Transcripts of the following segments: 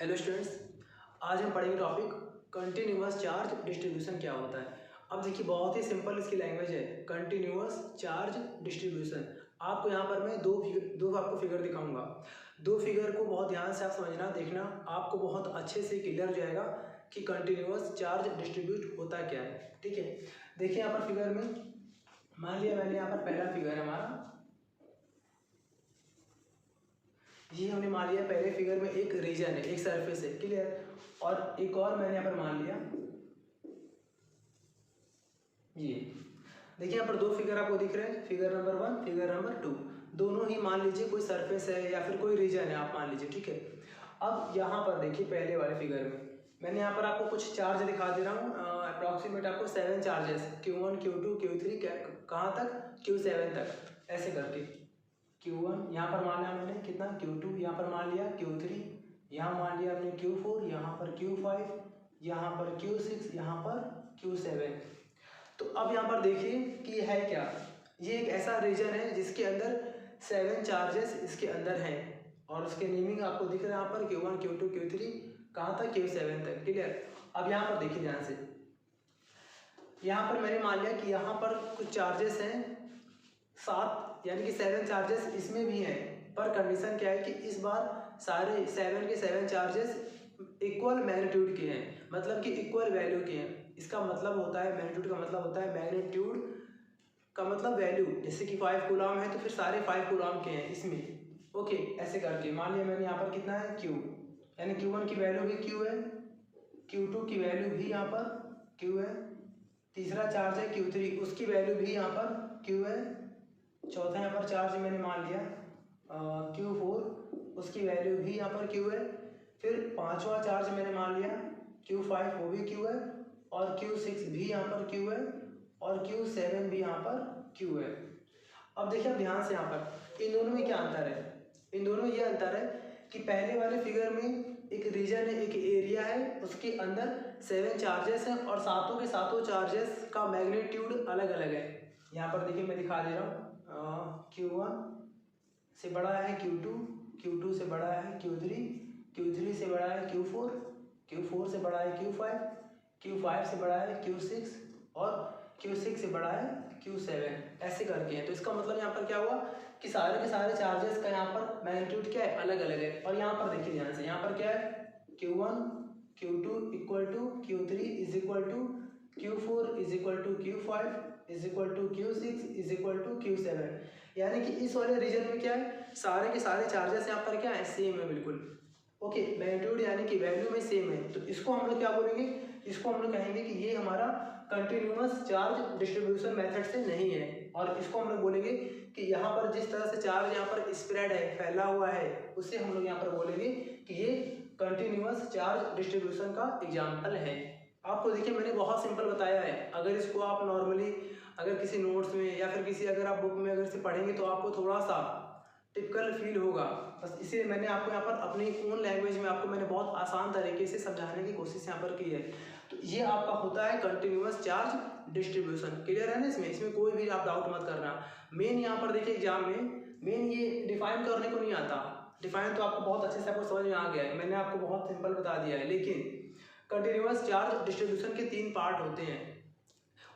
Hello students, आज हम पढ़ेंगे टॉपिक कंटिन्यूअस चार्ज डिस्ट्रीब्यूशन क्या होता है। अब देखिए बहुत ही सिंपल इसकी लैंग्वेज है, कंटिन्यूअस चार्ज डिस्ट्रीब्यूशन। आपको यहाँ पर मैं दो आपको फिगर दिखाऊंगा। दो फिगर को बहुत ध्यान से आप समझना, देखना, आपको बहुत अच्छे से क्लियर हो जाएगा कि कंटिन्यूअस चार्ज डिस्ट्रीब्यूट होता क्या है। ठीक है, देखिए यहाँ पर फिगर में मान लिया मैंने यहाँ पर पहला फिगर है हमारा, ये हमने मान लिया पहले फिगर में एक रीजन है, एक सरफेस है, क्लियर। और एक और मैंने यहाँ पर मान लिया ये। देखिए यहाँ पर दो फिगर आपको दिख रहे हैं, फिगर नंबर 1, फिगर नंबर 2। दोनों ही मान लीजिए कोई सरफेस है या फिर कोई रीजन है, आप मान लीजिए। ठीक है, अब यहाँ पर देखिए पहले वाले फिगर में मैंने यहाँ पर आपको कुछ चार्ज दिखा दे रहा हूँ, अप्रॉक्सीमेट आपको 7 चार्जेस, Q1 Q2 Q3, कहाँ तक, Q7 तक, ऐसे करके। Q1 यहाँ पर मान लिया मैंने कितना, Q2 यहाँ पर मान लिया, Q3 यहाँ मान लिया हमने, Q4 यहाँ पर, Q5 यहाँ पर, Q6 यहाँ पर, Q7। तो अब यहाँ पर देखिए कि ये है क्या, ये एक ऐसा रीजन है जिसके अंदर 7 चार्जेस इसके अंदर हैं और उसके नेमिंग आपको दिख रहा है यहाँ पर Q1 Q2 Q3, कहाँ तक, Q7 तक, क्लियर। अब यहाँ पर देखिए ध्यान से, यहाँ पर मैंने मान लिया कि यहाँ पर कुछ चार्जेस हैं 7, यानी कि 7 चार्जेस इसमें भी हैं, पर कंडीशन क्या है कि इस बार सारे 7 के 7 चार्जेस इक्वल मैग्नीट्यूड के हैं, मतलब कि इक्वल वैल्यू के हैं। इसका मतलब होता है, मैग्नीट्यूड का मतलब होता है, मैग्नीट्यूड का मतलब वैल्यू। जैसे कि 5 कूलम है तो फिर सारे 5 कूलम के हैं इसमें। ओके, ऐसे करके मान लिया मैंने यहाँ पर कितना है, Q, यानी Q1 की वैल्यू भी Q है, Q2 की वैल्यू भी यहाँ पर Q है, तीसरा चार्ज है Q3, उसकी वैल्यू भी यहाँ पर Q है, चौथा यहाँ पर चार्ज मैंने मान लिया Q4, उसकी वैल्यू भी यहाँ पर Q है, फिर पांचवा चार्ज मैंने मान लिया Q5, वो भी Q है, और Q6 भी यहाँ पर Q है, और Q7 भी यहाँ पर Q है। अब देखिए, अब ध्यान से यहाँ पर इन दोनों में क्या अंतर है, इन दोनों में ये अंतर है कि पहले वाले फिगर में एक रीजन है, एक एरिया है, उसके अंदर 7 चार्जेस हैं और सातों के सातों चार्जेस का मैग्नीट्यूड अलग अलग है। यहाँ पर देखिए मैं दिखा दे रहा हूँ, Q1 से बड़ा है Q2, Q2 से बड़ा है Q3, Q3 से बड़ा है Q4, Q4 से बड़ा है Q5, Q5 से बड़ा है Q6 और Q6 से बड़ा है Q7, ऐसे करके है। तो इसका मतलब यहाँ पर क्या हुआ कि सारे के सारे चार्जेस का यहाँ पर मैग्नीट्यूड क्या है, अलग अलग है। और यहाँ पर देखिए ध्यान से, यहाँ पर क्या है, Q1 Q2 equal to Q3 is equal to Q4 is equal to Q5 is equal to Q6 is equal to Q7, यानी कि इस वाले रीजन में क्या है, सारे के सारे चार्जेस यहाँ पर क्या है, सेम है बिल्कुल। ओके, मैग्नीट्यूड यानी कि वैल्यू में सेम है। तो इसको हम लोग क्या बोलेंगे, इसको हम लोग कहेंगे कि ये हमारा कंटिन्यूअस चार्ज डिस्ट्रीब्यूशन मेथड से नहीं है। और इसको हम लोग बोलेंगे कि यहाँ पर जिस तरह से चार्ज यहाँ पर स्प्रेड है, फैला हुआ है, उससे हम लोग यहाँ पर बोलेंगे कि ये कंटिन्यूअस चार्ज डिस्ट्रीब्यूशन का एग्जाम्पल है। आपको देखिए मैंने बहुत सिंपल बताया है, अगर इसको आप नॉर्मली अगर किसी नोट्स में या फिर किसी अगर आप बुक में अगर इसे पढ़ेंगे तो आपको थोड़ा सा टिपिकल फील होगा। बस इसीलिए मैंने आपको यहाँ पर अपनी ओन लैंग्वेज में आपको मैंने बहुत आसान तरीके से समझाने की कोशिश यहाँ पर की है। तो ये आपका होता है कंटिन्यूअस चार्ज डिस्ट्रीब्यूशन, क्लियर है ना। इसमें कोई भी आप डाउट मत करना। मेन यहाँ पर देखिए एग्जाम में मेन ये डिफाइन करने को नहीं आता, डिफाइन तो आपको बहुत अच्छे से आपको समझ में आ गया है, मैंने आपको बहुत सिंपल बता दिया है। लेकिन कंटिन्यूअस चार्ज डिस्ट्रीब्यूशन के 3 पार्ट होते हैं,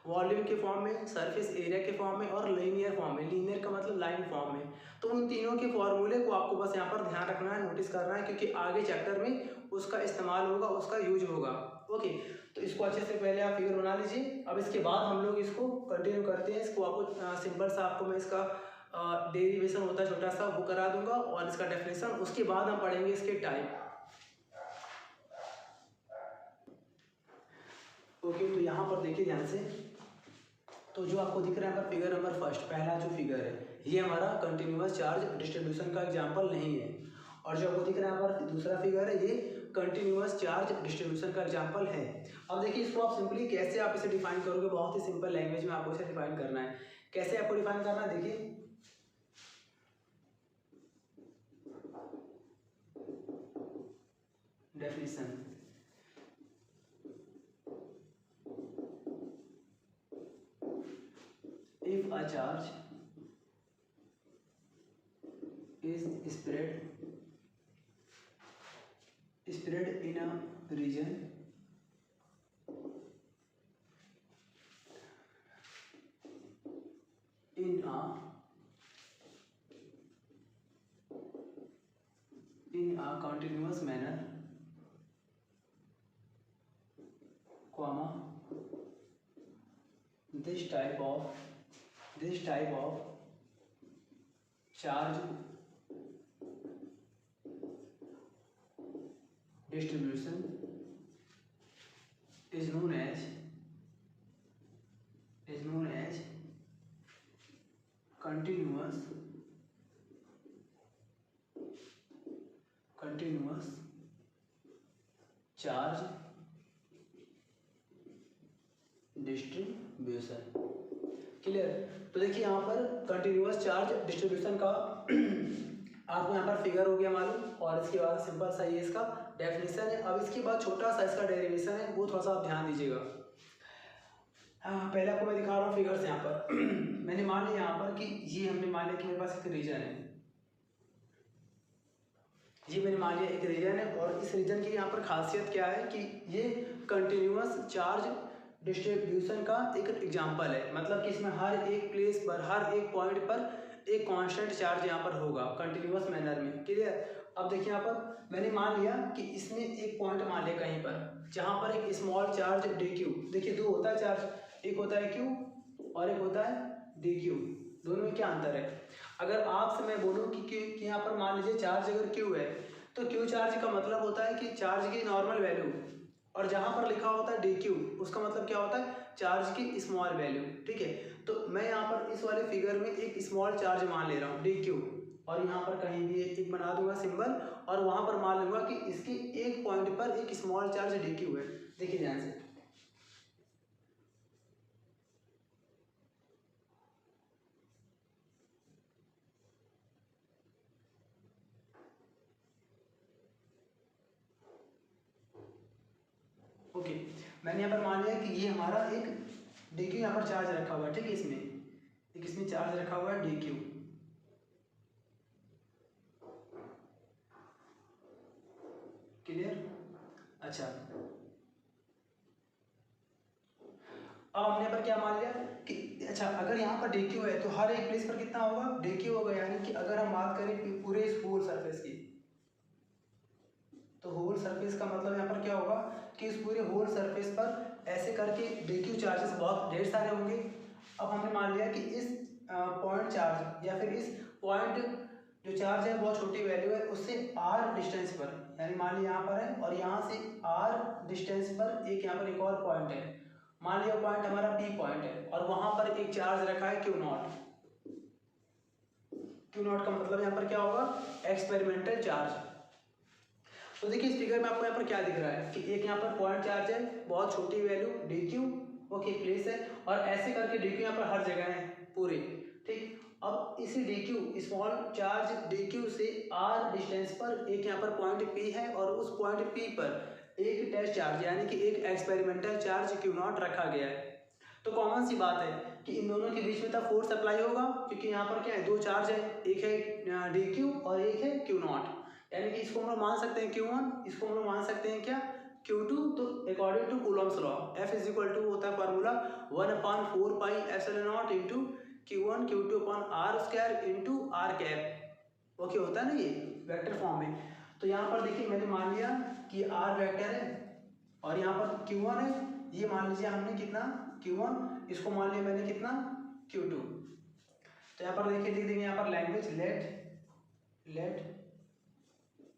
वॉल्यूम के फॉर्म में, सरफेस एरिया के फॉर्म में और लीनियर फॉर्म में। लीनियर का मतलब लाइन फॉर्म में। तो उन तीनों के फॉर्मूले को आपको बस यहाँ पर ध्यान रखना है, नोटिस करना है, क्योंकि आगे चैप्टर में उसका इस्तेमाल होगा, उसका यूज होगा। ओके, तो इसको अच्छे से पहले आप फिगर बना लीजिए। अब इसके बाद हम लोग इसको कंटिन्यू करते हैं। इसको आपको सिंपल सा आपको मैं इसका डेरिवेशन होता है छोटा सा, वो करा दूंगा और इसका डेफिनेशन, उसके बाद हम पढ़ेंगे इसके टाइप। ओके, तो यहाँ पर देखिए ध्यान से, तो जो आपको दिख रहा है यहाँ पर फिगर नंबर फर्स्ट, पहला जो फिगर है, ये हमारा कंटिन्यूअस चार्ज डिस्ट्रीब्यूशन का एग्जांपल नहीं है। और जो आपको दिख रहा है यहाँ पर दूसरा फिगर है, ये कंटिन्यूअस चार्ज डिस्ट्रीब्यूशन का एग्जांपल है। अब देखिए इसको आप सिंपली कैसे आप इसे डिफाइन करोगे, बहुत ही सिंपल लैंग्वेज में आपको इसे डिफाइन करना है। कैसे आपको डिफाइन करना है, देखिए definition, if a charge is spread spread in a region in a continuous manner, comma, this type of charge distribution is known as continuous charge distribution. Clear. तो देखिए यहाँ पर कंटिन्यूअस चार्ज डिस्ट्रीब्यूशन का आपको यहाँ पर फिगर हो गया मालूम, और इसके बाद सिंपल सा ये इसका डेफिनेशन है। अब इसके बाद छोटा सा इसका डेरिवेशन है, वो थोड़ा सा आप ध्यान दीजिएगा। पहले आपको मैं दिखा रहा हूँ फिगर से। यहाँ पर मैंने मान लिया यहाँ पर कि ये हमने मान लिया कि मेरे पास एक रीजन है, ये मैंने मान लिया एक रीजन है, और इस रीजन की यहाँ पर खासियत क्या है कि ये कंटिन्यूअस चार्ज डिस्ट्रीब्यूशन का एक एग्जांपल है। मतलब कि इसमें हर एक प्लेस पर, हर एक पॉइंट पर एक कांस्टेंट चार्ज यहाँ पर होगा कंटिन्यूअस मैनर में। क्लियर। अब देखिए यहाँ पर मैंने मान लिया कि इसमें एक पॉइंट मान लिया कहीं पर, जहाँ पर एक स्मॉल चार्ज डी क्यू, देखिए दो होता है चार्ज, एक होता है क्यू और एक होता है डी क्यू। दोनों में क्या अंतर है? अगर आपसे मैं बोलूँ कि यहाँ पर मान लीजिए चार्ज अगर क्यू है, तो क्यू चार्ज का मतलब होता है कि चार्ज की नॉर्मल वैल्यू, और जहाँ पर लिखा होता है डी क्यू, उसका मतलब क्या होता है? चार्ज की स्मॉल वैल्यू। ठीक है। तो मैं यहाँ पर इस वाले फिगर में एक स्मॉल चार्ज मान ले रहा हूँ डी क्यू, और यहाँ पर कहीं भी एक बना दूंगा सिंबल, और वहाँ पर मान लूंगा कि इसके एक पॉइंट पर एक स्मॉल चार्ज डी क्यू है। देखिए ध्यान से, ओके। मैंने यहाँ पर मान लिया कि ये हमारा एक डी क्यू यहाँ पर चार्ज रखा हुआ है। ठीक है, इसमें चार्ज रखा हुआ है डी क्यू। क्लियर। अच्छा, अब हमने यहाँ पर क्या मान लिया कि अच्छा अगर यहाँ पर डी क्यू है तो हर एक प्लेस पर कितना होगा? डी क्यू होगा। यानी कि अगर हम बात करें पूरे इस होल सरफेस की, तो होल सरफेस का मतलब यहाँ पर क्या होगा कि इस पूरे होल सरफेस पर ऐसे करके डी क्यू चार्जेस बहुत ढेर सारे होंगे। अब हमने मान लिया कि इस पॉइंट चार्ज या फिर इस पॉइंट जो चार्ज है बहुत छोटी वैल्यू है, उससे आर डिस्टेंस पर, यानी मान लिया यहाँ पर है और यहाँ से आर डिस्टेंस पर एक यहाँ पर एक और पॉइंट है, मान लिया पॉइंट हमारा पी पॉइंट है, और वहां पर एक चार्ज रखा है क्यू नॉट। क्यू नॉट का मतलब यहाँ पर क्या होगा? Experimental charge. तो देखिए इस फिगर में आपको यहाँ पर क्या दिख रहा है कि एक यहाँ पर पॉइंट चार्ज है, बहुत छोटी value D Q, okay place है, और ऐसे करके डी क्यू यहाँ पर हर जगह है पूरे। ठीक। अब इसी D Q small charge D Q से आर डिस्टेंस पर एक यहाँ पर पॉइंट पी है, और उस पॉइंट पी पर एक टेस्ट चार्ज यानी कि एक एक्सपेरिमेंटल चार्ज क्यू नॉट रखा गया है। तो कॉमन सी बात है कि इन दोनों के बीच में तब फोर्स अप्लाई होगा, क्योंकि यहाँ पर क्या है? दो चार्ज है, एक है डी क्यू और एक है क्यू नॉट। यानी कि इसको हम लोग मान सकते हैं Q1, इसको हम लोग मान सकते हैं क्या? Q2। तो according to Coulomb's law F is equal to होता है formula 1/4 pi epsilon naught into Q1 Q2 upon r square into r cap. Okay होता है ना ये वेक्टर फॉर्म में। तो यहाँ पर देखिए मैंने मान लिया कि आर वेक्टर है और यहाँ पर Q1 है, ये मान लीजिए हमने कितना Q1, इसको मान लिया मैंने कितना Q2। तो यहाँ पर देखिए लिख देंगे यहाँ पर language let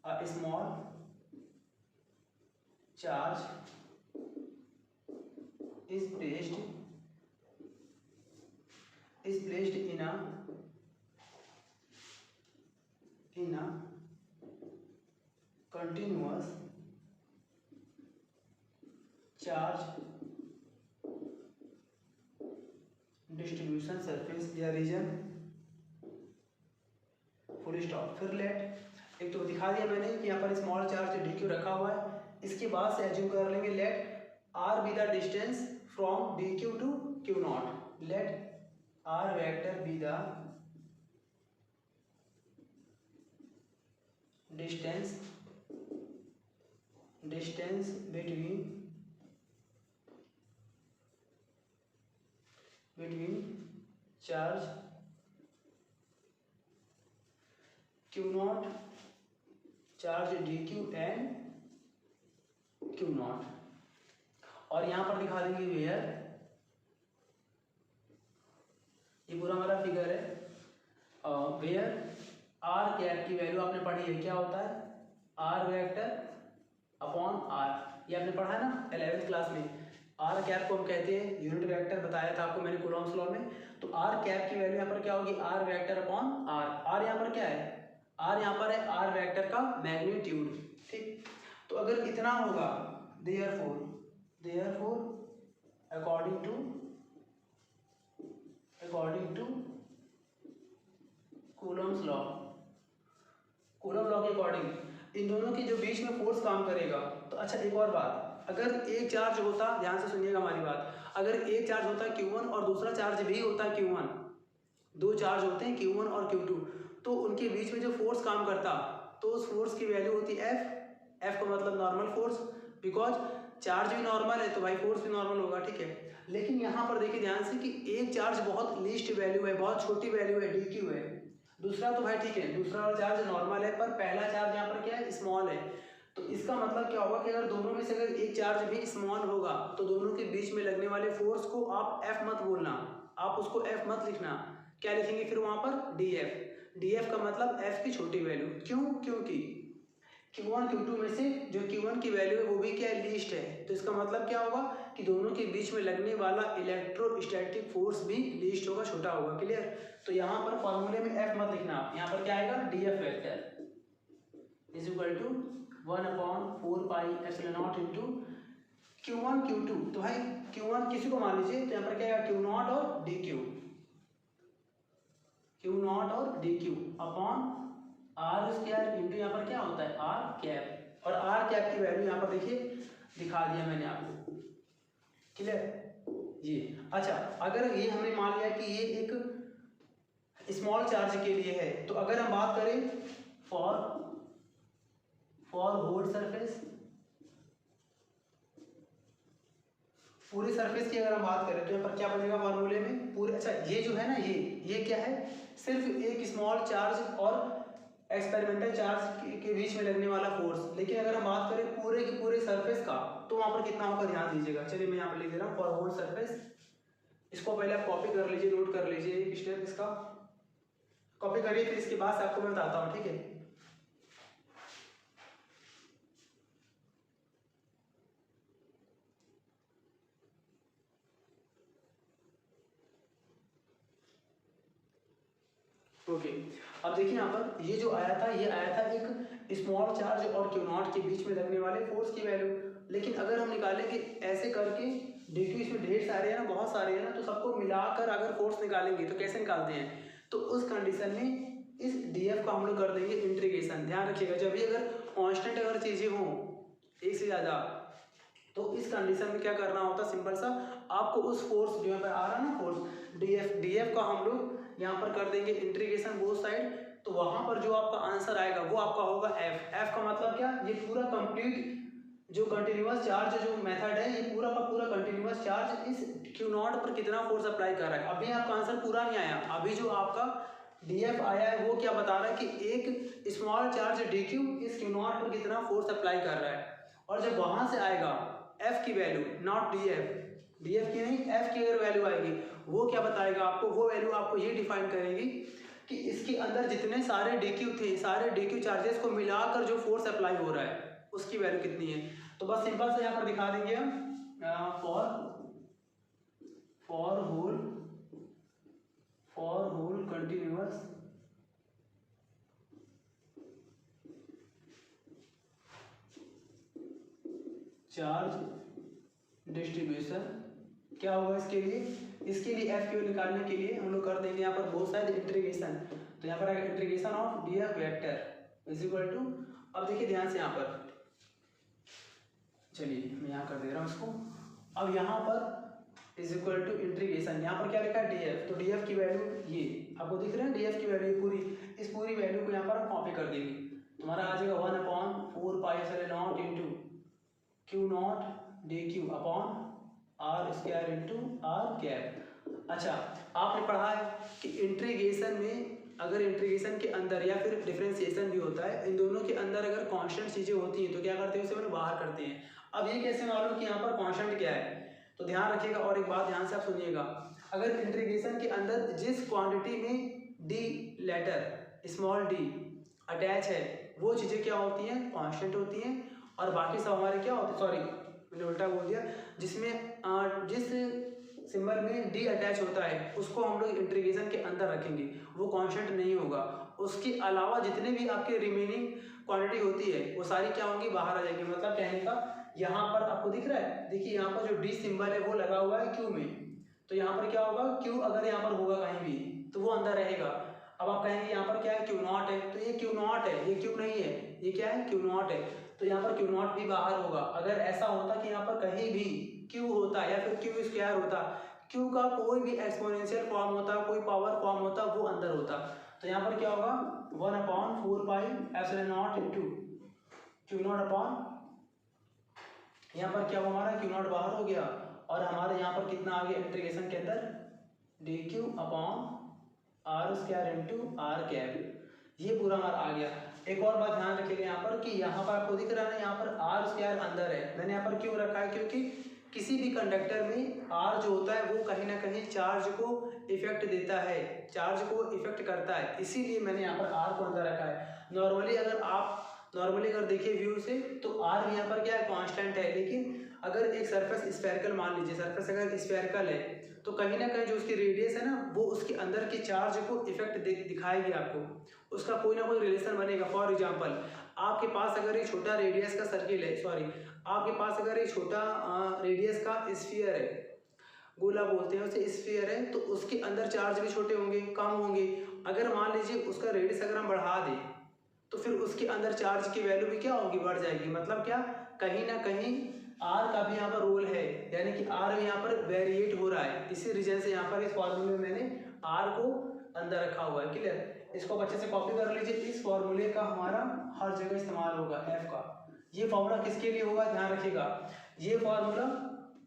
a small charge is placed in a continuous charge distribution surface या region, फुल स्टॉप। फिर लेट, एक तो दिखा दिया मैंने कि यहाँ पर स्मॉल चार्ज डी क्यू रखा हुआ है, इसके बाद से एज्यूम कर लेंगे let r be the distance from d q to q naught. Let r vector be the distance distance between charge Q naught, charge dq and Q naught. और यहाँ पर दिखा देंगे वेयर, ये पूरा हमारा फिगर है, वेयर आर कैप की वैल्यू आपने पढ़ी है, क्या होता है आर वेक्टर अपॉन आर, ये आपने पढ़ा है ना 11th क्लास में। आर कैप को हम कहते हैं यूनिट वेक्टर, बताया था आपको मैंने कूलॉम्स लॉ में। तो आर कैप की वैल्यू यहाँ पर क्या होगी, r vector upon r. R यहाँ पर क्या है, आर यहाँ पर है आर वेक्टर का मैग्नीट्यूड, ठीक। तो अगर इतना होगा, therefore according to Coulomb's law, Coulomb law के अकॉर्डिंग इन दोनों के जो बीच में फोर्स काम करेगा। तो अच्छा एक और बात, अगर एक चार्ज होता, ध्यान से सुनिएगा हमारी बात, अगर एक चार्ज होता है Q1 और दूसरा चार्ज भी होता है Q1, दो चार्ज होते हैं Q1 और Q2, तो उनके बीच में जो फोर्स काम करता, तो उस फोर्स की वैल्यू होती है F का मतलब नॉर्मल फोर्स, बिकॉज चार्ज भी नॉर्मल है तो भाई फोर्स भी नॉर्मल होगा, ठीक है। लेकिन यहाँ पर देखिए ध्यान से कि एक चार्ज बहुत लीस्ट वैल्यू है, बहुत छोटी वैल्यू है, dq है, दूसरा तो भाई ठीक है, दूसरा वाला चार्ज नॉर्मल है, पर पहला चार्ज यहाँ पर क्या है, स्मॉल है। तो इसका मतलब क्या होगा कि अगर दोनों में से अगर एक चार्ज भी स्मॉल होगा तो दोनों के बीच में लगने वाले फोर्स को आप F मत बोलना, आप उसको F मत लिखना, क्या लिखेंगे फिर वहाँ पर df का मतलब F की छोटी वैल्यू। क्यों, क्योंकि Q1 Q2 में से जो Q1 की वैल्यू है वो भी क्या है, लीस्ट है। तो इसका मतलब क्या होगा कि दोनों के बीच में लगने वाला इलेक्ट्रोस्टैटिक फोर्स भी लीस्ट होगा, छोटा होगा, क्लियर। तो यहाँ पर फॉर्मूले में F मत लिखना, यहाँ पर क्या आएगा, df vector is equal to 1/4πε0 into Q1 Q2। तो भाई Q1 किसी को मान लीजिए, तो यहाँ पर क्या आएगा Q नॉट और dq upon r square into यहाँ पर क्या होता है आर कैप। और आर कैप की वैल्यू यहाँ पर देखिए दिखा दिया मैंने आपको, क्लियर ये। अच्छा अगर ये हमने मान लिया कि ये एक स्मॉल चार्ज के लिए है, तो अगर हम बात करें फॉर होल सरफेस, पूरे सरफेस की अगर हम बात करें तो यहाँ पर क्या बनेगा फॉर्मूले में पूरे। अच्छा ये जो है ना, ये क्या है, सिर्फ एक स्मॉल चार्ज और एक्सपेरिमेंटल चार्ज के बीच में लगने वाला फोर्स। लेकिन अगर हम बात करें पूरे के पूरे सरफेस का, तो वहां पर कितना होगा, ध्यान दीजिएगा। चलिए मैं यहाँ पर लिख दे रहा हूँ फॉर होल सरफेस, इसको पहले आप कॉपी कर लीजिए, नोट कर लीजिए स्टेप, इसका कॉपी करिए, फिर इसके बाद आपको मैं बताता हूँ, ठीक है। ओके अब देखिए यहाँ पर ये जो आया था, ये आया था एक स्मॉल चार्ज और Q नॉट के बीच में लगने वाले फोर्स की वैल्यू। लेकिन अगर हम निकालेंगे ऐसे करके, dq इसमें ढेर सारे हैं ना, बहुत सारे हैं ना, तो सबको मिलाकर अगर फोर्स निकालेंगे तो कैसे निकालते हैं, तो उस कंडीशन में इस df का हम लोग कर देंगे इंटीग्रेशन। ध्यान रखिएगा जब भी अगर कांस्टेंट अगर चीजें हों एक से ज्यादा, तो इस कंडीशन में क्या करना होता है, सिंपल सा, आपको उस फोर्स जो यहाँ पर आ रहा है ना फोर्स df का हम लोग यहाँ पर कर देंगे इंटीग्रेशन बोथ साइड। तो वहां पर जो आपका आंसर आएगा वो आपका होगा f का मतलब क्या, ये पूरा कंप्लीट जो कंटिन्यूअस चार्ज जो मेथड है, ये पूरा का पूरा कंटिन्यूअस चार्ज इस Q नॉट पर कितना फोर्स अप्लाई कर रहा है। अभी आपका आंसर पूरा नहीं आया, अभी जो आपका df आया है वो क्या बता रहा है कि एक स्मॉल चार्ज dq इस Q नॉट पर कितना फोर्स अप्लाई कर रहा है। और जब वहां से आएगा f की वैल्यू, नॉट df की नहीं, f की अगर वैल्यू आएगी वो क्या बताएगा आपको, वो वैल्यू आपको ये डिफाइन करेगी कि इसके अंदर जितने सारे dq थे, सारे dq चार्जेस को मिलाकर जो फोर्स अप्लाई हो रहा है उसकी वैल्यू कितनी है। तो बस सिंपल से यहाँ पर दिखा देंगे हम for whole continuous charge distribution, क्या होगा इसके लिए f की निकालने के लिए हम लोग कर देंगे यहाँ पर बोथ साइड इंटीग्रेशन। तो यहाँ पर आएगा integration of df vector is equal to, अब देखिए ध्यान से यहाँ पर, चलिए मैं यहाँ कर दे रहा हूँ इसको। अब यहाँ पर इज इक्वल टू इंटीग्रेशन, यहाँ पर क्या लिखा है df, तो df की वैल्यू ये आपको दिख रहा है, df की वैल्यू पूरी, इस पूरी वैल्यू को यहाँ पर हम कॉपी कर देंगे, तुम्हारा आ जाएगा 1/4πε0 into upon r square into r cap. अच्छा, आपने पढ़ा है कि इंटीग्रेशन में अगर इंटीग्रेशन के अंदर या फिर डिफरेंशिएशन भी होता है, इन दोनों के अंदर अगर कांस्टेंट चीज़ें होती हैं तो क्या करते हैं, उसे मतलब बाहर करते हैं। अब ये कैसे मालूम कि यहाँ पर कांस्टेंट क्या है, तो ध्यान रखिएगा और एक बात ध्यान से आप सुनिएगा। अगर इंटीग्रेशन के अंदर जिस क्वांटिटी में d letter small d attach है वो चीज़ें क्या होती हैं, कांस्टेंट होती हैं, और बाकी सब हमारे क्या होते हैं, सॉरी मैंने उल्टा बोल दिया, जिसमें जिस सिंबल में डी अटैच होता है उसको हम लोग इंटीग्रेशन के अंदर रखेंगे, वो कांस्टेंट नहीं होगा। उसके अलावा जितने भी आपके रिमेनिंग क्वांटिटी होती है वो सारी क्या होंगी, बाहर आ जाएंगी। मतलब कहने का यहाँ पर आपको दिख रहा है, देखिए यहाँ पर जो डी सिंबल है वो लगा हुआ है क्यू में, तो यहाँ पर क्या होगा, क्यू अगर यहाँ पर होगा कहीं भी तो वो अंदर रहेगा। अब आप कहेंगे यहाँ पर क्या है, क्यू नॉट है, तो ये क्यू नॉट है, ये क्यू नहीं है, ये क्या है, क्यू नॉट है, तो यहाँ पर क्यू नॉट भी बाहर होगा। अगर ऐसा होता कि यहाँ पर कहीं भी क्यू होता या फिर क्यू स्क्वायर होता, क्यू का कोई भी एक्सपोनेंशियल फॉर्म होता, कोई पावर फॉर्म होता, वो अंदर होता, तो यहाँ पर क्या होगा 1/4 pi epsilon naught into q not upon, यहाँ पर क्या हुआ हमारा क्यू नॉट बाहर हो गया, और हमारे यहाँ पर कितना आ गया इंटीग्रेशन के अंदर, d q upon r square into r cap, ये पूरा हमारा आ गया। एक और बात ध्यान रखिएगा यहाँ पर कि यहाँ पर आपको दिख रहा है ना, यहाँ पर आर स्क्वायर अंदर है, मैंने यहाँ पर क्यों रखा है, क्योंकि किसी भी कंडक्टर में आर जो होता है वो कहीं ना कहीं चार्ज को इफेक्ट देता है, चार्ज को इफेक्ट करता है, इसीलिए मैंने यहाँ पर आर को अंदर रखा है। नॉर्मली अगर देखिए व्यू से तो आर यहाँ पर क्या है, कांस्टेंट है, लेकिन अगर एक सरफेस स्फेरिकल मान लीजिए, सरफेस अगर स्फेरिकल है तो कहीं ना कहीं जो उसकी रेडियस है ना वो उसके अंदर के चार्ज को इफेक्ट दिखाएगी, आपको उसका कोई ना कोई रिलेशन बनेगा। फॉर एग्जांपल आपके पास अगर एक छोटा रेडियस का सर्किल है, सॉरी आपके पास अगर एक छोटा रेडियस का स्फीयर है, गोला बोलते हैं उसे, स्फीयर है, तो उसके अंदर चार्ज भी छोटे होंगे, कम होंगे। अगर मान लीजिए उसका रेडियस अगर हम बढ़ा दें तो फिर उसके अंदर चार्ज की वैल्यू भी क्या होगी, बढ़ जाएगी। मतलब क्या, कहीं ना कहीं आर का भी यहाँ पर रोल है, यानी कि आर यहाँ पर वेरिएट हो रहा है, इसी रीजन से यहाँ पर इस फॉर्मूले में मैंने आर को अंदर रखा हुआ है। क्लियर, इसको अच्छे से कॉपी कर लीजिए, इस फॉर्मूले का हमारा हर जगह इस्तेमाल होगा, एफ का। ये फॉर्मूला किसके लिए होगा, ध्यान रखिएगा, ये फॉर्मूला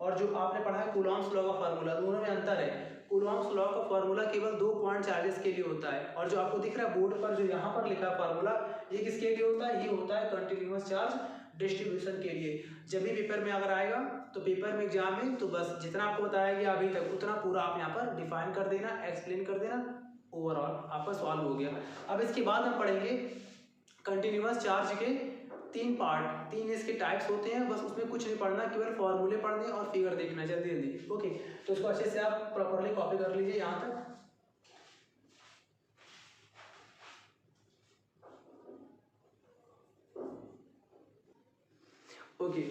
और जो आपने पढ़ा है कूलॉम्स लॉ का फॉर्मूला, दोनों में अंतर है। कूलॉम्स लॉ का फॉर्मूला केवल 2 पॉइंट चार्जेस के लिए होता है, और जो आपको दिख रहा है बोर्ड पर जो यहाँ पर लिखा है फॉर्मूला, ये किसके लिए होता है, ये होता है कंटिन्यूअस चार्ज डिस्ट्रीब्यूशन के लिए। जब भी पेपर में अगर आएगा तो पेपर में एग्जाम में तो बस जितना आपको बताया गया अभी तक उतना पूरा आप यहाँ पर डिफाइन कर देना, एक्सप्लेन कर देना, ओवरऑल आपका सॉल्व हो गया। अब इसके बाद हम पढ़ेंगे कंटिन्यूअस चार्ज के 3 पार्ट, 3 इसके टाइप्स होते हैं, बस उसमें कुछ नहीं पढ़ना, केवल फॉर्मूले पढ़ने और फिगर देखना जल्दी जल्दी। ओके, तो इसको अच्छे से आप प्रॉपरली कॉपी कर लीजिए यहाँ तक। ओके,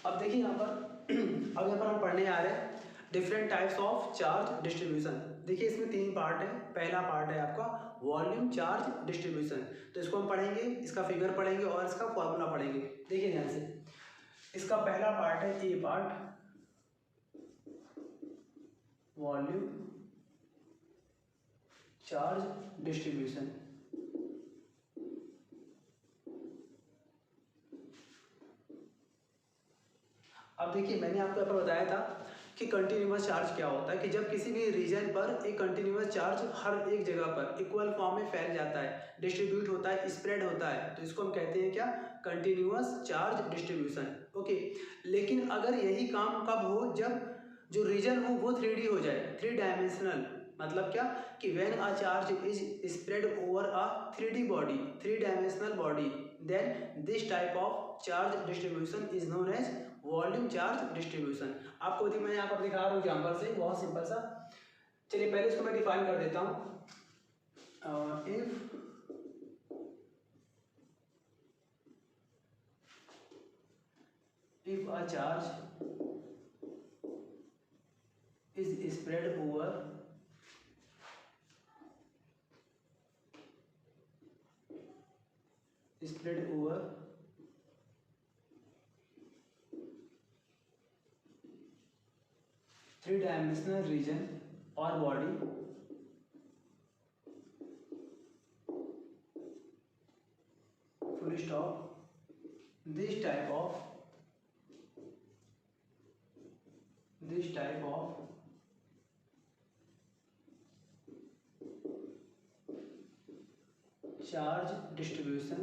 अब देखिए यहाँ पर अब यहाँ पर हम पढ़ने आ रहे हैं different types of charge distribution. देखिए इसमें 3 पार्ट है। पहला पार्ट है आपका वॉल्यूम चार्ज डिस्ट्रीब्यूशन, तो इसको हम पढ़ेंगे, इसका फिगर पढ़ेंगे और इसका फॉर्मूला पढ़ेंगे। देखिए ध्यान से, इसका पहला पार्ट है ए पार्ट, वॉल्यूम चार्ज डिस्ट्रीब्यूशन। अब देखिए मैंने आपको यहाँ पर बताया था कि कंटिन्यूअस चार्ज क्या होता है, कि जब किसी भी रीजन पर एक कंटिन्यूअस चार्ज हर एक जगह पर इक्वल फॉर्म में फैल जाता है, डिस्ट्रीब्यूट होता है, स्प्रेड होता है, तो इसको हम कहते हैं क्या, कंटिन्यूअस चार्ज डिस्ट्रीब्यूशन। ओके, लेकिन अगर यही काम कब हो, जब जो रीजन हो वो 3D हो जाए, 3 डायमेंशनल। मतलब क्या कि when a charge is spread over a 3D body, 3 dimensional body, then this type of charge distribution is known as volume charge distribution. आपको मैं यहाँ पर दिखा रहा हूँ एग्जाम्पल से, बहुत सिंपल सा। चलिए पहले इसको मैं डिफाइन कर देता हूँ। If a charge is spread over three-dimensional region or body, full stop, this type of this type of charge distribution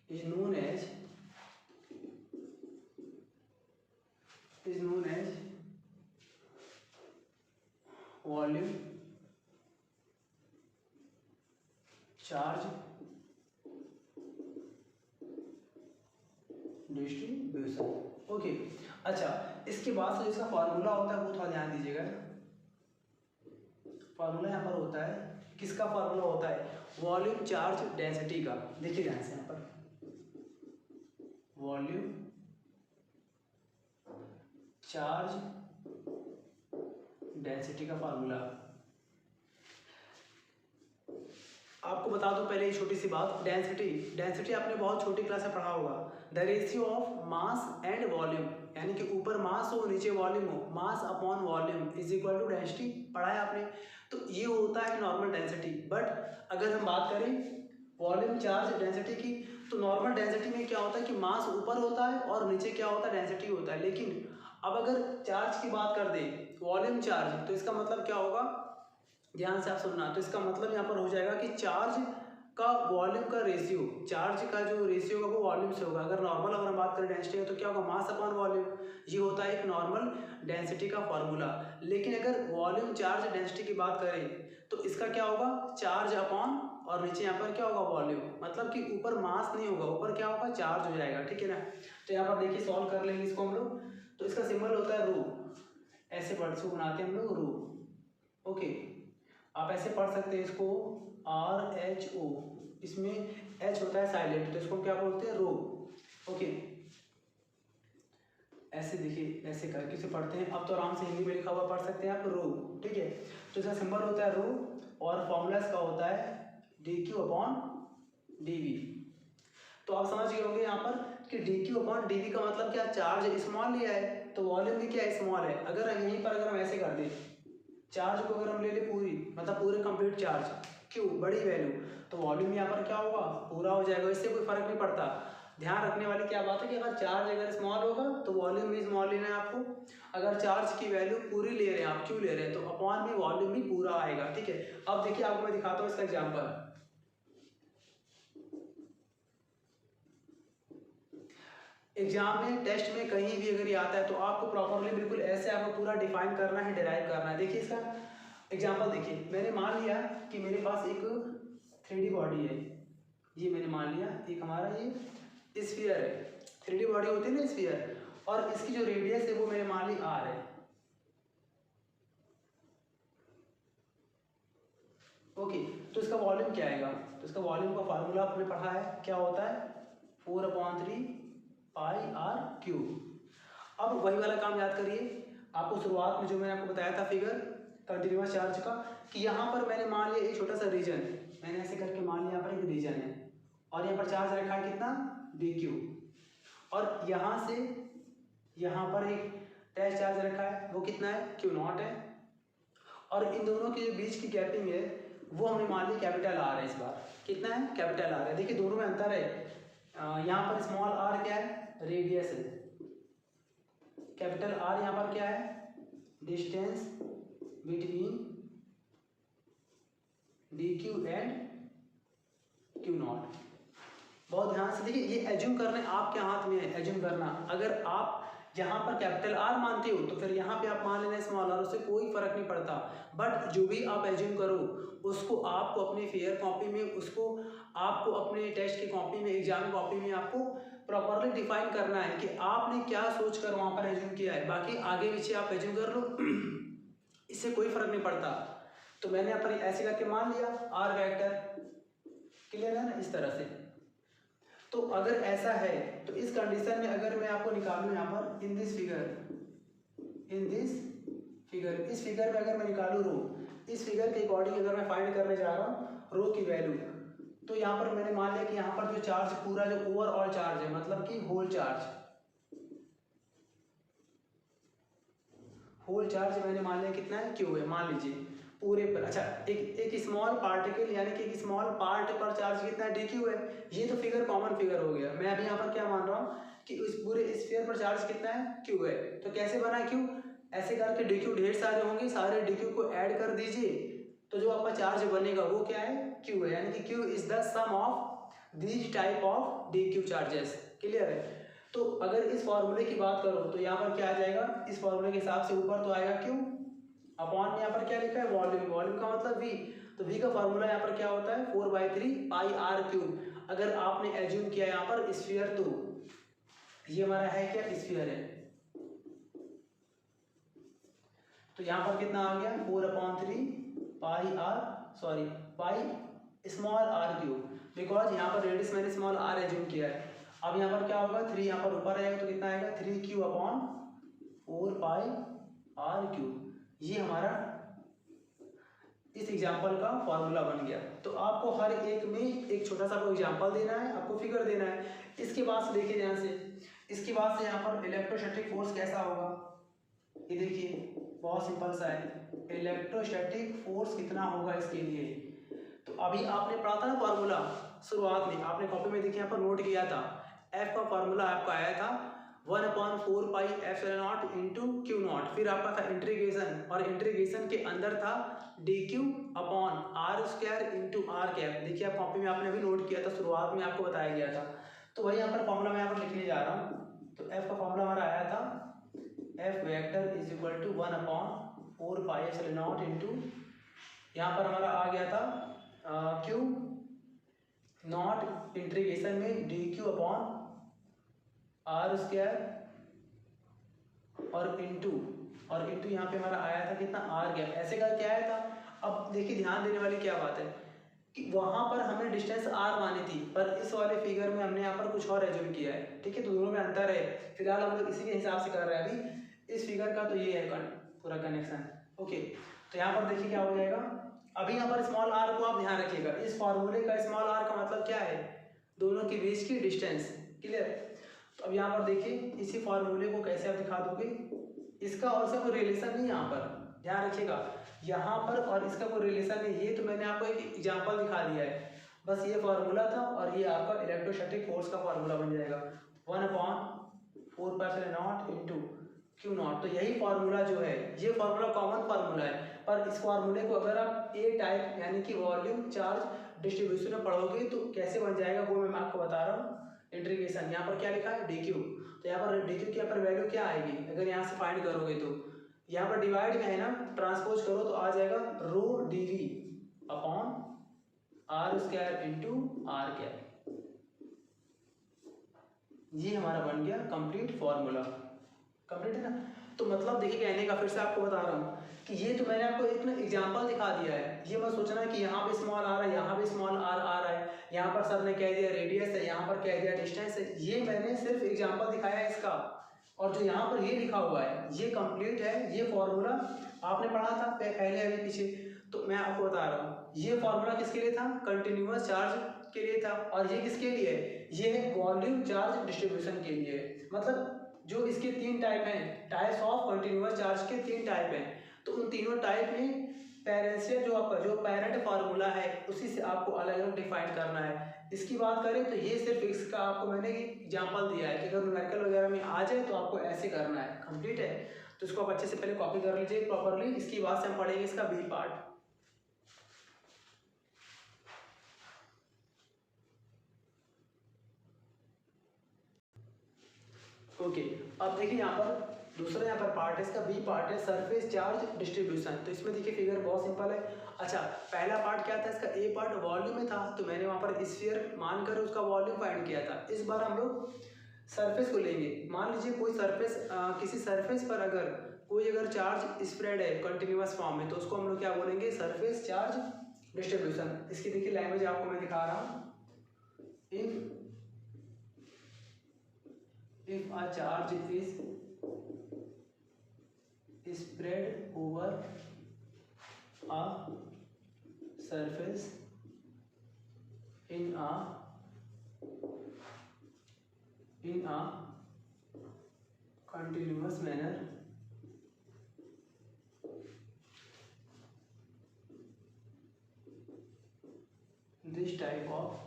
is known as volume charge distribution. Okay, अच्छा, इसके बाद से इसका फॉर्मूला होता है वो थोड़ा ध्यान दीजिएगा। फॉर्मूला यहाँ पर होता है, किसका फॉर्मूला होता है? वॉल्यूम चार्ज डेंसिटी का। देखिए ध्यान से, यहाँ पर वॉल्यूम चार्ज डेंसिटी का फॉर्मूला। आपको बता दूं पहले एक छोटी सी बात, डेंसिटी आपने बहुत छोटी क्लास में पढ़ा होगा। The ratio of mass and volume, यानी कि ऊपर मास हो नीचे वॉल्यूम हो, mass upon volume is equal to density, पढ़ा है आपने। तो ये होता है नॉर्मल डेंसिटी। बट अगर हम बात करें वॉल्यूम चार्ज डेंसिटी की, तो नॉर्मल डेंसिटी में क्या होता है कि मास ऊपर होता है और नीचे क्या होता है, डेंसिटी होता है। लेकिन अब अगर चार्ज की बात कर दें, वॉल्यूम चार्ज, तो इसका मतलब क्या होगा, ध्यान से आप सुनना। तो इसका मतलब यहाँ पर हो जाएगा कि चार्ज का वॉल्यूम का रेशियो, चार्ज का जो रेशियो होगा वो वॉल्यूम से होगा। अगर हम बात करें डेंसिटी का, तो क्या होगा, मास अपॉन वॉल्यूम। ये होता है एक नॉर्मल डेंसिटी का फॉर्मूला। लेकिन अगर वॉल्यूम चार्ज डेंसिटी की बात करें, तो इसका क्या होगा, चार्ज अपॉन, और नीचे यहाँ पर क्या होगा, वॉल्यूम। मतलब कि ऊपर मास नहीं होगा, ऊपर क्या होगा, चार्ज हो जाएगा। ठीक है ना। तो यहाँ पर देखिए सॉल्व कर लेंगे इसको हम लोग। तो इसका सिंबल होता है रो, ऐसे वर्ड से बनाते हैं हम लोग, रो। ओके, आप ऐसे पढ़ सकते हैं इसको, RHO, इसमें H होता है साइलेंट, तो इसको क्या बोलते हैं, रो। ओके, ऐसे देखिए, ऐसे करके इसे पढ़ते हैं। अब तो आराम से हिंदी में लिखा हुआ पढ़ सकते हैं आप, रो। ठीक है, तो इसका सिंबल होता है रो, और फॉर्मूला इसका होता है dq अपॉन dv। तो आप समझ गए होंगे यहाँ पर कि dq अपॉन dv का मतलब क्या, चार्ज स्मॉल लिया है तो वॉल्यूम भी क्या है, स्मॉल है। अगर यहीं पर अगर हम ऐसे कर दें, चार्ज को अगर हम ले ले पूरी, मतलब पूरे कंप्लीट चार्ज, क्यों, बड़ी वैल्यू, तो वॉल्यूम यहाँ पर क्या होगा, पूरा हो जाएगा। इससे कोई फर्क नहीं पड़ता। ध्यान रखने वाली क्या बात है कि अगर चार्ज अगर स्मॉल होगा तो वॉल्यूम भी स्मॉल लेना है आपको। अगर चार्ज की वैल्यू पूरी ले रहे हैं आप, क्यों ले रहे हैं, तो अपॉन भी वॉल्यूम भी पूरा आएगा। ठीक है, अब देखिए आपको मैं दिखाता हूँ इसका एग्जाम्पल। एग्जाम में, टेस्ट में, कहीं भी अगर ये आता है तो आपको प्रॉपरली बिल्कुल ऐसे आपको पूरा डिफाइन करना है, डिराइव करना है। देखिए इसका एग्जाम्पल देखिए, मैंने मान लिया कि मेरे पास एक 3D बॉडी है। ये मैंने मान लिया एक हमारा ये स्फीयर है, 3D बॉडी होती है ना स्फीयर, और इसकी जो रेडियस है वो मैंने मान ली r है। ओके, तो इसका वॉल्यूम क्या आएगा, तो इसका वॉल्यूम का फार्मूला आपने पढ़ा है, क्या होता है, 4/3 पाई r क्यूब। अब वही वाला काम याद करिए, आपको शुरुआत में जो मैंने आपको बताया था फिगर कंटिन्यूअस चार्ज का, कि यहाँ पर मैंने मान लिया एक छोटा सा रीजन, मैंने ऐसे करके मान लिया यहाँ पर एक रीजन है, और यहाँ पर चार्ज रखा है कितना, dq, और यहाँ से यहाँ पर एक डैश चार्ज रखा है, वो कितना है, q0 है, और इन दोनों के बीच की गैपिंग है वो हमने मान ली कैपिटल R है। इस बार कितना है, कैपिटल R है। देखिए दोनों में अंतर है, यहाँ पर स्मॉल r क्या है, रेडियस है, कैपिटल R यहाँ पर क्या है, distance between dq and q0। बहुत ध्यान से देखिए, ये एज्यूम करने आपके हाथ में है, एज्यूम करना। अगर आप यहाँ पर कैपिटल R मानते हो तो फिर यहाँ पे आप मान लेना स्मॉल r, उससे कोई फर्क नहीं पड़ता। बट जो भी आप एज्यूम करो उसको आपको अपने फेयर कॉपी में, उसको आपको अपने टेस्ट की कॉपी में, एग्जाम कॉपी में आपको प्रॉपरली डिफाइन करना है कि आपने क्या सोच कर वहाँ पर एज्यूम किया है। बाकी आगे पीछे आप एज्यूम कर लो इससे कोई फर्क नहीं पड़ता। तो मैंने यहाँ पर ऐसे करके मान लिया R वेक्टर, क्लियर है ना, इस तरह से। तो अगर ऐसा है तो इस कंडीशन में अगर मैं आपको निकालूं यहाँ पर इन दिस फिगर, इस फिगर में अगर मैं निकालूं रो, इस फिगर के अकॉर्डिंग अगर मैं फाइंड करने जा रहा हूँ रो की वैल्यू, तो यहाँ पर मैंने मान लिया कि यहाँ पर जो चार्ज पूरा जो ओवरऑल चार्ज है, मतलब कि होल चार्ज मैंने मान लिया कितना है, क्यू है, मान लीजिए। पूरे पर। अच्छा, एक स्मॉल पार्टिकल यानी कि एक स्मॉल पार्ट पर चार्ज कितना डी क्यू है, ये तो फिगर कॉमन फिगर हो गया। मैं अभी यहाँ पर क्या मान रहा हूँ कि उस पूरे स्फीयर पर चार्ज कितना है, क्यू है। तो कैसे बना क्यू, ऐसे करके डी क्यू ढेर सारे होंगे, सारे डी क्यू को ऐड कर दीजिए तो जो आपका चार्ज बनेगा वो क्या है, क्यू है। यानी कि q is the sum of these type of d q charges. Clear है। तो अगर इस फॉर्मूले की बात करो तो यहाँ पर क्या आ जाएगा, इस फॉर्मूले के हिसाब से ऊपर तो आएगा क्यू अपॉन में यहाँ पर क्या लिखा है, वॉल्यूम। वॉल्यूम का मतलब वी, तो वी का फॉर्मूला यहाँ पर क्या होता है, 4/3 पाई आर क्यूब। अगर आपने एज्यूम किया यहाँ पर स्फीयर, तो ये हमारा है क्या, स्फीयर है, तो यहाँ पर कितना आ गया 4/3 pi r, sorry pi small r cube, because यहाँ पर रेडियस मैंने स्मॉल आर एज्यूम किया है। अब यहाँ पर क्या होगा, 3 यहाँ पर ऊपर आएगा तो कितना आएगा 3q upon 4 pi are cube. ये हमारा इस एग्जाम्पल का फॉर्मूला बन गया। तो आपको हर एक में एक छोटा सा कोई एग्जाम्पल देना है, आपको फिगर देना है। इसके बाद से देखिए ध्यान से, इसके बाद से यहाँ पर इलेक्ट्रोस्टैटिक फोर्स कैसा होगा, ये देखिए बहुत सिंपल सा है। इलेक्ट्रोस्टैटिक फोर्स कितना होगा इसके लिए, तो अभी आपने पढ़ा था ना फॉर्मूला शुरुआत में, आपने कॉपी में देखिए यहाँ पर नोट किया था। एफ का फॉर्मूला आपका आया था 1/4 pi epsilon naught into q naught, फिर आपका था इंटीग्रेशन, और इंटीग्रेशन के अंदर था d q upon r square into r cap. देखिए आप कॉपी में आपने अभी नोट किया था, शुरुआत में आपको बताया गया था। तो वही यहाँ पर फॉर्मूला मैं यहाँ पर लिखने जा रहा हूँ। तो एफ का फॉर्मूला हमारा आया था F vector is equal to 1/4 pi epsilon naught into, यहाँ पर हमारा आ गया था क्यू नॉट इंटीग्रेशन में d q upon r square और इंटू यहाँ पे हमारा आया था कितना आर गैप, ऐसे करके आया था। अब देखिए ध्यान देने वाली क्या बात है कि वहाँ पर हमने डिस्टेंस आर मानी थी, पर इस वाले फिगर में हमने यहाँ पर कुछ और एज्यूम किया है। ठीक है, तो दोनों में अंतर है। फिलहाल हम लोग इसी के हिसाब से कर रहे हैं अभी इस फिगर का, तो ये है पूरा कनेक्शन। ओके, तो यहाँ पर देखिए क्या हो जाएगा। अभी यहाँ पर स्मॉल आर को आप ध्यान रखिएगा, इस फॉर्मूले का स्मॉल आर का मतलब क्या है, दोनों के बीच की डिस्टेंस। क्लियर। तो अब यहाँ पर देखिए इसी फॉर्मूले को कैसे आप दिखा दोगे, इसका और से कोई रिलेशन नहीं, यहाँ पर ध्यान रखिएगा, यहाँ पर और इसका कोई रिलेशन नहीं। ये तो मैंने आपको एक एग्जांपल दिखा दिया है, बस ये फॉर्मूला था और ये आपका इलेक्ट्रोस्टैटिक फोर्स का फॉर्मूला बन जाएगा 1/4 pi epsilon naught into q not. तो यही फॉर्मूला जो है, ये फॉर्मूला कॉमन फार्मूला है, पर इस फॉर्मूले को अगर आप ए टाइप यानी कि वॉल्यूम चार्ज डिस्ट्रीब्यूशन में पढ़ोगे तो कैसे बन जाएगा वो मैं आपको बता रहा हूँ। इंटीग्रेशन, यहाँ पर क्या लिखा है डी क्यू, तो यहाँ पर डी क्यू की यहाँ पर वैल्यू क्या आएगी, अगर यहाँ से फाइंड करोगे तो यहाँ पर डिवाइड में है ना, ट्रांसपोज करो तो आ जाएगा rho d v upon r square into r cap. ये हमारा बन गया कंप्लीट फॉर्मूला। कंप्लीट है ना। तो मतलब देखिए कहने का, फिर से आपको बता रहा हूँ कि ये तो मैंने आपको एक ना एग्जांपल दिखा दिया है। ये मत सोचना कि यहाँ पे स्मॉल आर है, यहाँ पे स्मॉल आर आ रहा है, यहाँ पर सर ने कह दिया रेडियस है, यहाँ पर कह दिया डिस्टेंस है। ये मैंने सिर्फ एग्जांपल दिखाया है इसका, और जो यहाँ पर ये लिखा हुआ है ये कंप्लीट है। ये फॉर्मूला आपने पढ़ा था पहले अभी पीछे, तो मैं आपको बता रहा हूँ ये फॉर्मूला किसके लिए था, कंटिन्यूअस चार्ज के लिए था, और ये किसके लिए है, ये है वॉल्यूम चार्ज डिस्ट्रीब्यूशन के लिए। मतलब जो इसके 3 टाइप हैं, टाइप्स ऑफ कंटिन्यूअस चार्ज के 3 टाइप हैं, तो उन तीनों टाइप में पेरेंशियल जो आपका जो पेरेंट फार्मूला है उसी से आपको अलग अलग डिफाइन करना है। इसकी बात करें तो ये सिर्फ इसका आपको मैंने एग्जांपल दिया है कि अगर न्यूमेरिकल वगैरह में आ जाए तो आपको ऐसे करना है। कंप्लीट है, तो इसको आप अच्छे से पहले कॉपी कर लीजिए प्रॉपरली। इसकी बाद से हम पढ़ेंगे इसका बी पार्ट। ओके, अब देखिए यहाँ पर दूसरा यहाँ पर पार्ट है, इसका बी पार्ट है सरफेस चार्ज डिस्ट्रीब्यूशन। तो इसमें देखिए फिगर बहुत सिंपल है। अच्छा, पहला पार्ट क्या था, इसका ए पार्ट वॉल्यूम में था, तो मैंने वहाँ पर स्फीयर मानकर उसका वॉल्यूम फाइंड किया था। इस बार हम लोग सरफेस को लेंगे। मान लीजिए कोई सरफेस, किसी सरफेस पर अगर कोई चार्ज स्प्रेड है कंटिन्यूअस फॉर्म में, तो उसको हम लोग क्या बोलेंगे, सरफेस चार्ज डिस्ट्रीब्यूशन। इसकी देखिए लैंग्वेज आपको मैं दिखा रहा हूँ। if a charge is spread over a surface in a continuous manner, this type of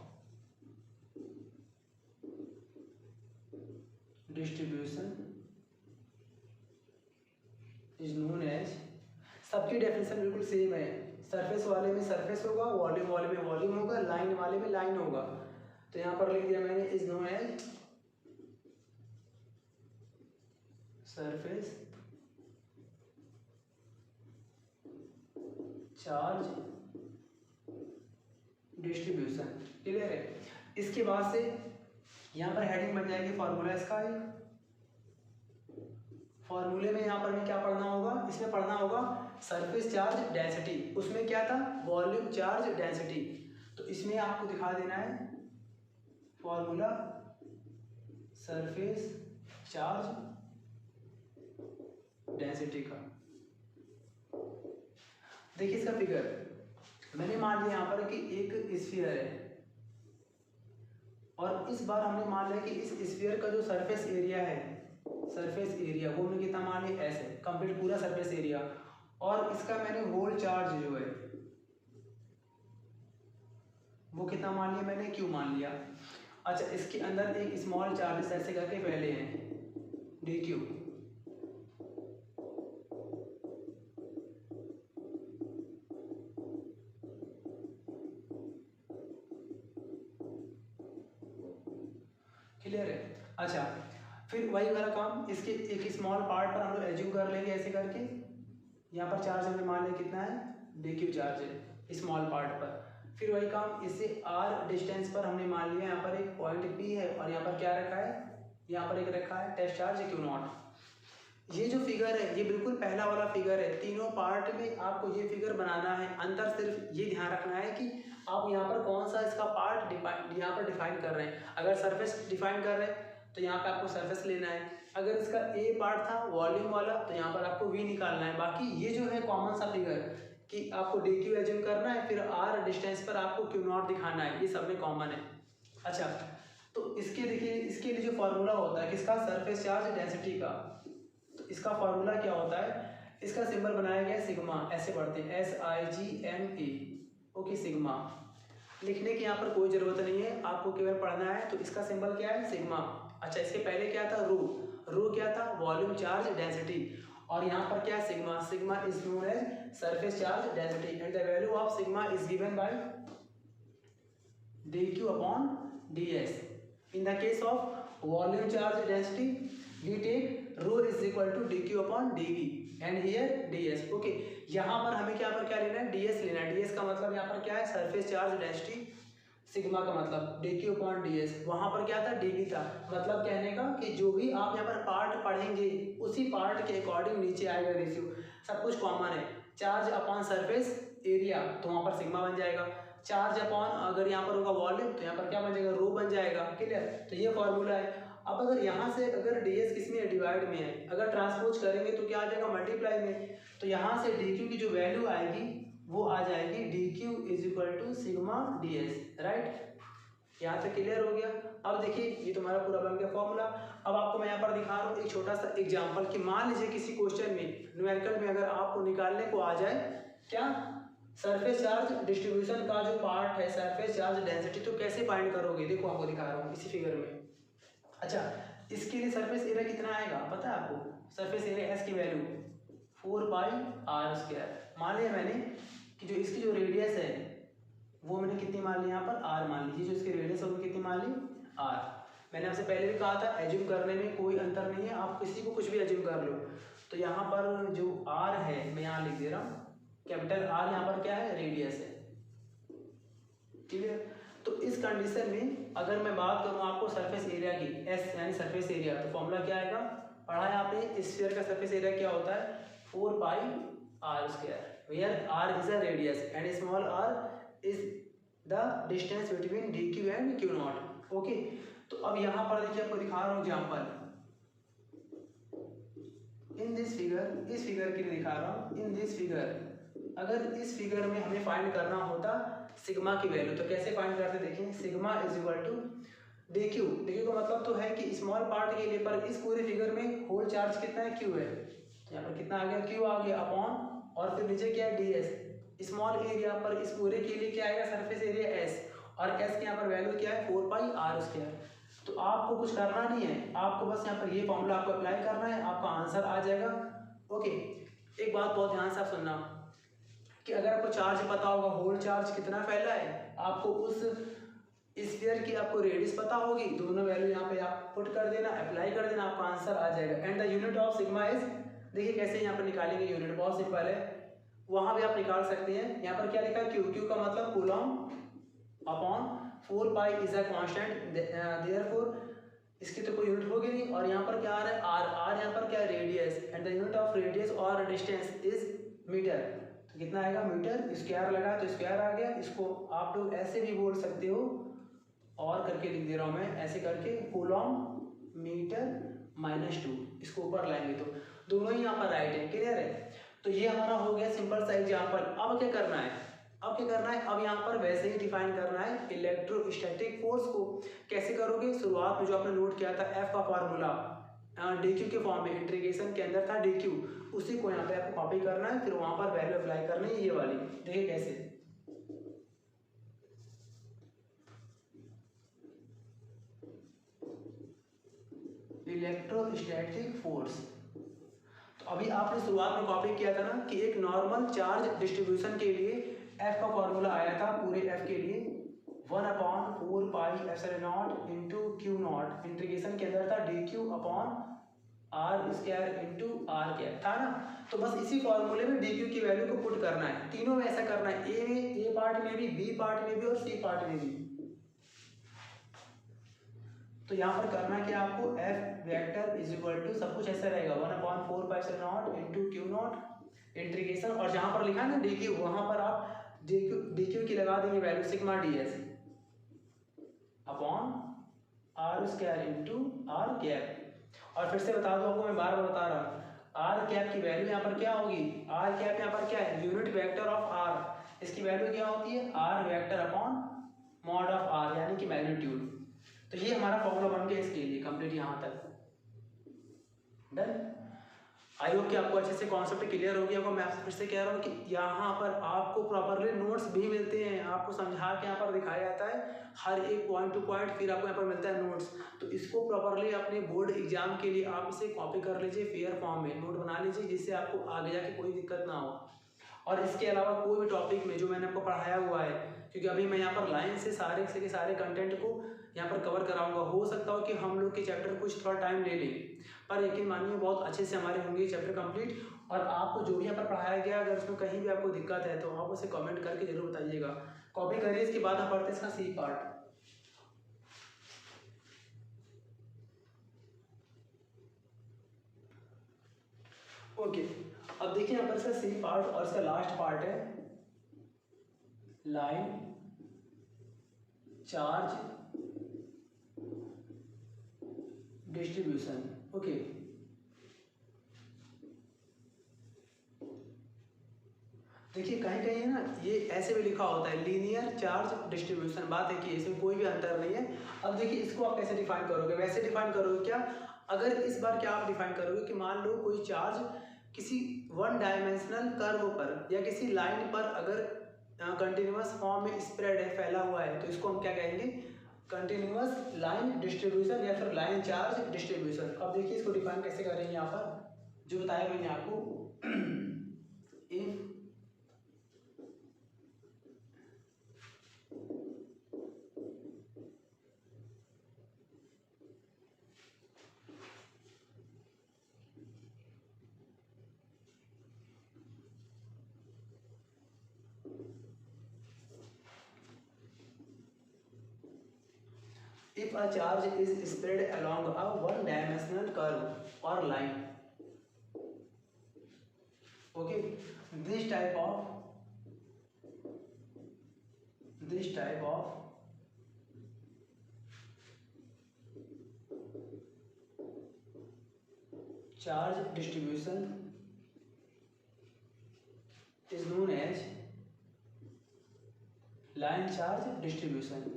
distribution is known as, सबकी डेफिनेशन बिल्कुल सेम है, सरफेस वाले में सरफेस होगा, वॉल्यूम वाले में वॉल्यूम होगा, लाइन वाले में लाइन होगा। तो यहाँ पर लिख दिया मैंने is known as surface charge distribution. Clear है? इसके बाद से यहाँ पर हेडिंग बन जाएगी फॉर्मूला इसका ही। फॉर्मूले में यहाँ पर हमें क्या पढ़ना होगा, इसमें पढ़ना होगा सरफेस चार्ज डेंसिटी, उसमें क्या था वॉल्यूम चार्ज डेंसिटी। तो इसमें आपको दिखा देना है फॉर्मूला सरफेस चार्ज डेंसिटी का। देखिए इसका फिगर मैंने मान लिया यहाँ पर कि एक स्फीयर है, और इस बार हमने मान लिया कि इस स्फीयर का जो सरफेस एरिया है, सरफेस एरिया वो हमने कितना मान लिया, ऐसे कंप्लीट पूरा सरफेस एरिया, और इसका मैंने होल चार्ज जो है वो कितना मान लिया मैंने, क्यू मान लिया। अच्छा, इसके अंदर एक स्मॉल चार्जेस ऐसे करके पहले हैं डी क्यू, क्लियर है? अच्छा, फिर वही वाला काम इसके एक स्मॉल पार्ट पर हम लोग एज्यूम कर लेंगे ऐसे करके, यहाँ पर चार्ज हमने मान लिया कितना है, डी क्यू चार्ज है स्मॉल पार्ट पर। फिर वही काम इससे आर डिस्टेंस पर हमने मान लिया यहाँ पर एक पॉइंट पी है, और यहाँ पर क्या रखा है, यहाँ पर एक रखा है टेस्ट चार्ज क्यू नॉट। ये जो फिगर है ये बिल्कुल पहला वाला फिगर है, तीनों पार्ट में आपको ये फिगर बनाना है। अंतर सिर्फ ये ध्यान रखना है कि आप यहाँ पर कौन सा इसका पार्ट यहाँ पर डिफाइन कर रहे हैं। अगर सरफेस डिफाइन कर रहे हैं तो यहाँ पे आपको सरफेस लेना है, अगर इसका ए पार्ट था वॉल्यूम वाला तो यहाँ पर आपको वी निकालना है। बाकी ये जो है कॉमन सा फिगर कि आपको डी क्यू एज्यूम करना है, फिर आर डिस्टेंस पर आपको क्यू नॉट दिखाना है, ये सब में कॉमन है। अच्छा, तो इसके देखिए इसके लिए जो फॉर्मूला होता है किसका, सरफेस चार्ज डेंसिटी का, तो इसका फॉर्मूला क्या होता है, इसका सिंबल बनाया गया सिग्मा, ऐसे पढ़ते हैं SIGMA। ओके, सिग्मा लिखने की यहाँ पर कोई ज़रूरत नहीं है, आपको केवल पढ़ना है। तो इसका सिंबल क्या है, सिग्मा। अच्छा, इसके पहले क्या था, रो, रो क्या था, वॉल्यूम चार्ज डेंसिटी, और यहाँ पर क्या है sigma, sigma is known as surface charge density, and the value of sigma is given by dq upon ds. In the case of volume charge density we take rho is equal to dq upon dv and here ds. Okay, यहाँ पर हमें क्या लेना है, ds लेना है। ds का मतलब यहाँ पर क्या है, सरफेस चार्ज डेंसिटी, सिग्मा का मतलब dq upon ds, वहाँ पर क्या था, dv था। मतलब कहने का कि जो भी आप यहाँ पर पार्ट पढ़ेंगे उसी पार्ट के अकॉर्डिंग नीचे आएगा रेशियो, सब कुछ कॉमन है। चार्ज अपॉन सरफेस एरिया तो वहाँ पर सिग्मा बन जाएगा, चार्ज अपॉन अगर यहाँ पर होगा वॉल्यूम तो यहाँ पर क्या बन जाएगा, रो बन जाएगा। क्लियर? तो ये फॉर्मूला है। अब अगर यहाँ से अगर ds किस में है, डिवाइड में है, अगर ट्रांसपोज करेंगे तो क्या आ जाएगा, मल्टीप्लाई में। तो यहाँ से dq की जो वैल्यू आएगी वो आ जाएगी dq is equal to sigma ds। Right, यहाँ तक क्लियर हो गया। अब देखिए ये तुम्हारा पूरा बन गया फॉर्मूला। अब आपको मैं यहाँ पर दिखा रहा हूँ एक छोटा सा एग्जाम्पल कि मान लीजिए किसी क्वेश्चन में न्यूमेरिकल में अगर आपको निकालने को आ जाए क्या, सरफेस चार्ज डिस्ट्रीब्यूशन का जो पार्ट है सरफेस चार्ज डेंसिटी, तो कैसे फाइंड करोगे, देखो आपको दिखा रहा हूँ इसी फिगर में। अच्छा, इसके लिए सरफेस एरिया कितना आएगा पता है आपको, सरफेस एरिया एस की वैल्यू 4πr²। मान लिया मैंने कि जो इसकी जो रेडियस है वो मैंने कितनी मान ली, यहाँ पर r मान ली, जो इसकी रेडियस है वो कितनी मान ली, r। मैंने आपसे पहले भी कहा था एज्यूम करने में कोई अंतर नहीं है, आप किसी को कुछ भी एज्यूम कर लो। तो यहाँ पर जो r है मैं यहाँ लिख दे रहा हूँ, कैपिटल R यहाँ पर क्या है, रेडियस है। क्लियर? तो इस कंडीशन में अगर मैं बात करूँ आपको सरफेस एरिया की, S यानी सरफेस एरिया, तो फॉर्मूला क्या आएगा, पढ़ा है आपने, स्फीयर का सरफेस एरिया क्या होता है, 4πr², where r is a radius and small r is the distance between dq and q naught. Okay, तो अब यहाँ पर देखिए आपको दिखा रहा हूँ एग्जाम्पल इन दिस फिगर, इस फिगर के लिए दिखा रहा हूँ। इन दिस फिगर, अगर इस फिगर में हमें फाइंड करना होता सिग्मा की वैल्यू तो कैसे फाइंड करते, देखिए sigma is equal to dq। dq का मतलब तो है कि स्मॉल पार्ट के लिए, पर इस पूरे फिगर में होल चार्ज कितना है, q है, यहाँ पर कितना आ गया, q आ गया, अपॉन और फिर नीचे क्या है ds, स्मॉल एरिया पर इस पूरे के लिए क्या आएगा, सरफेस एरिया s, और एस की यहाँ पर वैल्यू क्या है 4πr²। तो आपको कुछ करना नहीं है, आपको बस यहाँ पर ये फॉर्मूला आपको अप्लाई करना है, आपका आंसर आ जाएगा। ओके, एक बात बहुत ध्यान से आप सुनना कि अगर आपको चार्ज पता होगा, होल चार्ज कितना फैला है, आपको उस स्फीयर की आपको रेडियस पता होगी, दोनों वैल्यू यहाँ पे आप पुट कर देना, अप्लाई कर देना, आपका आंसर आ जाएगा। And the unit of sigma is, देखिए कैसे यहाँ पर निकालेंगे यूनिट, बहुत सिंपल है, वहां भी आप निकाल सकते हैं। यहाँ पर क्या लिखा है, क्यू का मतलब coulomb upon 4π is a constant, therefore इसकी तो कोई यूनिट होगी नहीं। और यहाँ पर क्या आ रहा है, आर यहाँ पर क्या है, radius, and the unit of radius और डिस्टेंस इज मीटर। तो कितना आएगा, मीटर, स्क्वायर लगा तो स्क्वायर आ गया। इसको आप लोग ऐसे भी बोल सकते हो, और करके लिख दे रहा हूँ मैं ऐसे करके, कूलॉम मीटर -2, इसको ऊपर लाएंगे तो दोनों ही यहाँ पर राइट है, क्लियर है। तो ये हमारा हो गया सिंपल सा एग्जाम्पल। अब क्या करना है, अब यहाँ पर वैसे ही डिफाइन करना है इलेक्ट्रोस्टैटिक फोर्स को। कैसे करोगे, शुरुआत में जो आपने नोट किया था एफ का फार्मूला dq के फॉर्म में, इंटीग्रेशन के अंदर था dq, उसी को यहाँ पे आपको कॉपी करना है, फिर वहां पर वैल्यू अप्लाई करनी है ये वाली। देखिए कैसे, इलेक्ट्रोस्टैटिक फोर्स। तो अभी आपने शुरुआत में कॉपी किया था ना कि एक नॉर्मल चार्ज डिस्ट्रीब्यूशन के लिए एफ का फॉर्मूला आया था, पूरे एफ के लिए 1/4πε0 इंटू क्यू नॉट, इंटीग्रेशन के अंदर था dq अपॉन r² था ना। तो बस इसी फॉर्मूले में dq की वैल्यू को पुट करना है, तीनों में ऐसा करना है, ए पार्ट में भी, बी पार्ट में भी और सी पार्ट में भी। तो यहाँ पर करना क्या आपको, F vector is equal to सब कुछ ऐसा रहेगा 1/4πε0 इंटू क्यू नॉट इंटीग्रेशन, और जहाँ पर लिखा है ना dq, वहाँ पर आप dq की लगा देंगे value sigma ds upon r² into r²। और फिर से बता दो आपको, मैं बार बार बता रहा हूँ, r² की वैल्यू यहाँ पर क्या होगी, r² यहाँ पर क्या है, यूनिट वेक्टर ऑफ r, इसकी वैल्यू क्या होती है, r vector upon mod of r, यानी कि मैग्नीट्यूड। तो ये हमारा फॉर्मूला बन गया इसके लिए कंप्लीट, यहाँ तक डन। आई होप कि आपको अच्छे से कॉन्सेप्ट क्लियर हो गया होगा। मैं आपसे फिर से कह रहा हूँ कि यहाँ पर आपको प्रॉपरली नोट्स भी मिलते हैं, आपको समझा के यहाँ पर दिखाया जाता है हर एक पॉइंट टू पॉइंट, फिर आपको यहाँ पर मिलता है नोट्स। तो इसको प्रॉपरली अपने बोर्ड एग्जाम के लिए आप इसे कॉपी कर लीजिए, फेयर फॉर्म में नोट बना लीजिए, जिससे आपको आगे जाके कोई दिक्कत ना हो। और इसके अलावा कोई भी टॉपिक में जो मैंने आपको पढ़ाया हुआ है, क्योंकि अभी मैं यहाँ पर लाइन से सारे कंटेंट को यहाँ पर कवर कराऊंगा, हो सकता हो कि हम लोग के चैप्टर कुछ थोड़ा टाइम ले लें, पर यकीन मानिए बहुत अच्छे से हमारे होंगे चैप्टर कंप्लीट। और आपको जो भी यहाँ पर पढ़ाया गया, अगर उसमें कहीं भी आपको दिक्कत है तो आप उसे कमेंट करके जरूर बताइएगा। कॉपी करिए, इसके बाद हम पढ़ते हैं इसका सी पार्ट। ओके, अब देखिए यहाँ पर इसका सी पार्ट और इसका लास्ट पार्ट है लाइन चार्ज डिस्ट्रीब्यूशन। ओके, देखिए कहीं कहीं है ना ये ऐसे भी लिखा होता है लीनियर चार्ज डिस्ट्रीब्यूशन, बात है कि इसमें कोई भी अंतर नहीं है। अब देखिए इसको आप कैसे डिफाइन करोगे, वैसे डिफाइन करोगे क्या, अगर इस बार क्या आप डिफाइन करोगे कि मान लो कोई चार्ज किसी वन डायमेंशनल कर्व पर या किसी लाइन पर अगर कंटिन्यूअस फॉर्म में स्प्रेड है, फैला हुआ है, तो इसको हम क्या कहेंगे, कंटिन्यूअस लाइन डिस्ट्रीब्यूशन या फिर लाइन चार्ज डिस्ट्रीब्यूशन। अब देखिए इसको डिफाइन कैसे करेंगे, यहाँ पर जो बताया मैंने आपको, if if a charge is spread along a one dimensional curve or line, okay, this type of charge distribution is known as line charge distribution।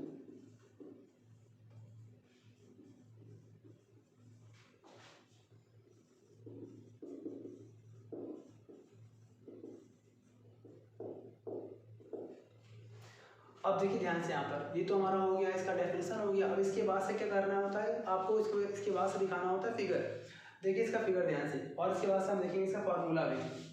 अब देखिए ध्यान से यहाँ पर, ये तो हमारा हो गया, इसका डेफिनेशन हो गया। अब इसके बाद से क्या करना होता है आपको, इसको इसके बाद से दिखाना होता है फिगर। देखिए इसका फिगर ध्यान से, और इसके बाद से हम देखेंगे इसका फॉर्मूला भी।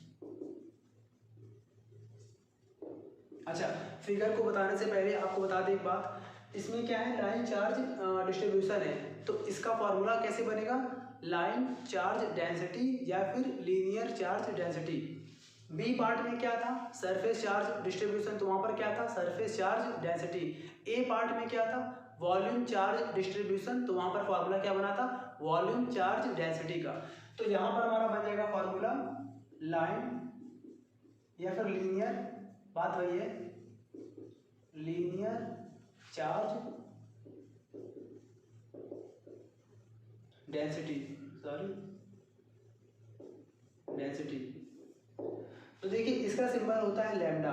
अच्छा, फिगर को बताने से पहले आपको बता दें एक बात, इसमें क्या है, लाइन चार्ज डिस्ट्रीब्यूशन है, तो इसका फॉर्मूला कैसे बनेगा, लाइन चार्ज डेंसिटी या फिर linear charge density. B part में क्या था, सरफेस चार्ज डिस्ट्रीब्यूशन, तो वहां पर क्या था, सरफेस चार्ज डेंसिटी। ए पार्ट में क्या था, वॉल्यूम चार्ज डिस्ट्रीब्यूशन, तो वहां पर फॉर्मूला क्या बना था, वॉल्यूम चार्ज डेंसिटी का। तो यहां पर हमारा बन जाएगा फॉर्मूला लाइन या फिर लीनियर, बात वही है, linear charge density, sorry density. तो देखिए इसका सिंबल होता है लैम्डा,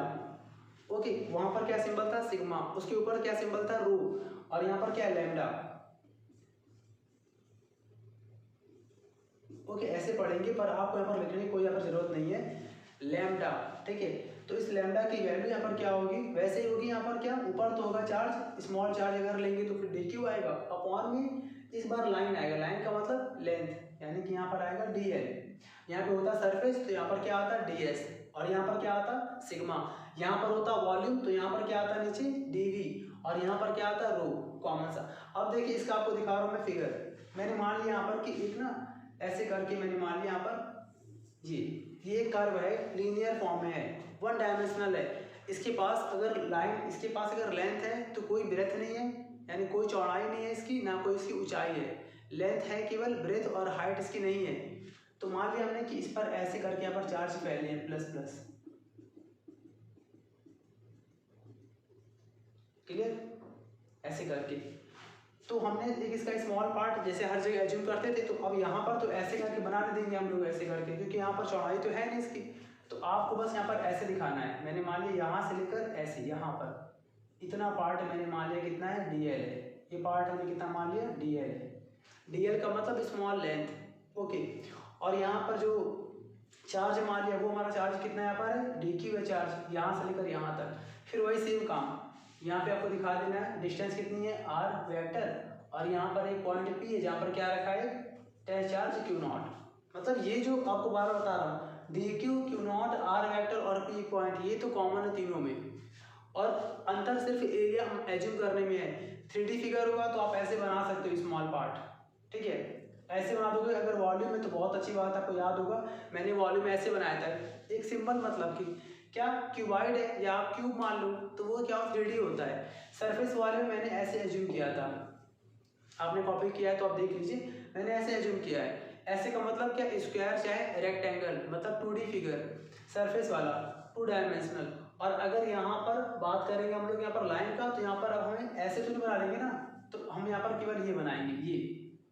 ओके, वहां पर क्या सिंबल था, सिग्मा, उसके ऊपर क्या सिंबल था, रो, और यहाँ पर क्या है, लैम्डा। ओके, ऐसे पढ़ेंगे, पर आपको यहाँ पर लिखने की कोई यहाँ पर जरूरत नहीं है, लैम्डा, ठीक है। तो इस लैम्डा की वैल्यू यहाँ पर क्या होगी, वैसे ही होगी, यहाँ पर क्या, ऊपर तो होगा चार्ज, स्मॉल चार्ज अगर लेंगे तो फिर dq आएगा, अपॉन में इस बार लाइन आएगा, लाइन का मतलब लेंथ, यानी कि यहाँ पर आएगा dl, यहाँ पे होता सरफेस, तो यहाँ पर क्या आता है ds, और यहाँ पर क्या आता सिग्मा, यहाँ पर होता वॉल्यूम, तो यहाँ पर क्या आता नीचे dv, और यहाँ पर क्या आता रो, कॉमन सा। अब देखिए इसका आपको दिखा रहा हूँ मैं फिगर, मैंने मान लिया यहाँ पर कि एक ना ऐसे करके मैंने मान लिया यहाँ पर ये कर्व है, लीनियर फॉर्म में है, वन डायमेंशनल है, इसके पास अगर लाइन, इसके पास अगर लेंथ है तो कोई ब्रेथ नहीं है, यानी कोई चौड़ाई नहीं है इसकी, ना कोई इसकी ऊंचाई है, लेंथ है केवल, ब्रेथ और हाइट इसकी नहीं है। तो मान लिया हमने कि इस पर ऐसे करके यहाँ पर चार्ज फैले हैं प्लस प्लस, क्लियर, ऐसे करके, तो हमने एक इसका स्मॉल पार्ट जैसे हर जगह एज्यूम करते थे, तो अब यहाँ पर तो ऐसे करके बनाने देंगे हम लोग, ऐसे करके, क्योंकि यहाँ पर चौड़ाई तो है नहीं इसकी, तो आपको बस यहाँ पर ऐसे दिखाना है। मैंने मान लिया यहाँ से लेकर ऐसे यहाँ पर इतना पार्ट मैंने मान लिया कितना है, dl है, ये पार्ट हमने कितना मान लिया, dl है, dl का मतलब स्मॉल लेंथ, ओके। और यहाँ पर जो चार्ज मान लिया वो हमारा चार्ज कितना यहाँ पर है, dq है चार्ज, यहाँ से लेकर यहाँ तक। फिर वही सेम काम यहाँ पे आपको दिखा देना है, डिस्टेंस कितनी है, r वेक्टर, और यहाँ पर एक पॉइंट p है जहाँ पर क्या रखा है, टेस्ट चार्ज q0। मतलब ये जो आपको बार बार बता रहा हूँ, dq, q0, r वेक्टर और p पॉइंट, ये तो कॉमन है तीनों में, और अंतर सिर्फ एरिया हम एज्यूम करने में है। 3D फिगर होगा तो आप ऐसे बना सकते हो स्मॉल पार्ट, ठीक है, ऐसे बना दोगे। अगर वॉल्यूम में तो बहुत अच्छी बात, आपको याद होगा मैंने वॉल्यूम ऐसे बनाया था, एक सिंबल, मतलब कि क्या क्यूबाइड है या आप क्यूब मान लो, तो वो क्या 3D होता है। सरफेस वाले में मैंने ऐसे एज्यूम किया था, आपने कॉपी किया है तो आप देख लीजिए, मैंने ऐसे एज्यूम किया है। ऐसे का मतलब क्या, स्क्वायर चाहे रेक्टेंगल, मतलब 2D फिगर, सरफेस वाला 2 डायमेंशनल। और अगर यहाँ पर बात करेंगे हम लोग यहाँ पर लाइन का, तो यहाँ पर अब हमें ऐसे तो नहीं बना लेंगे ना, तो हम यहाँ पर केवल ये बनाएंगे, ये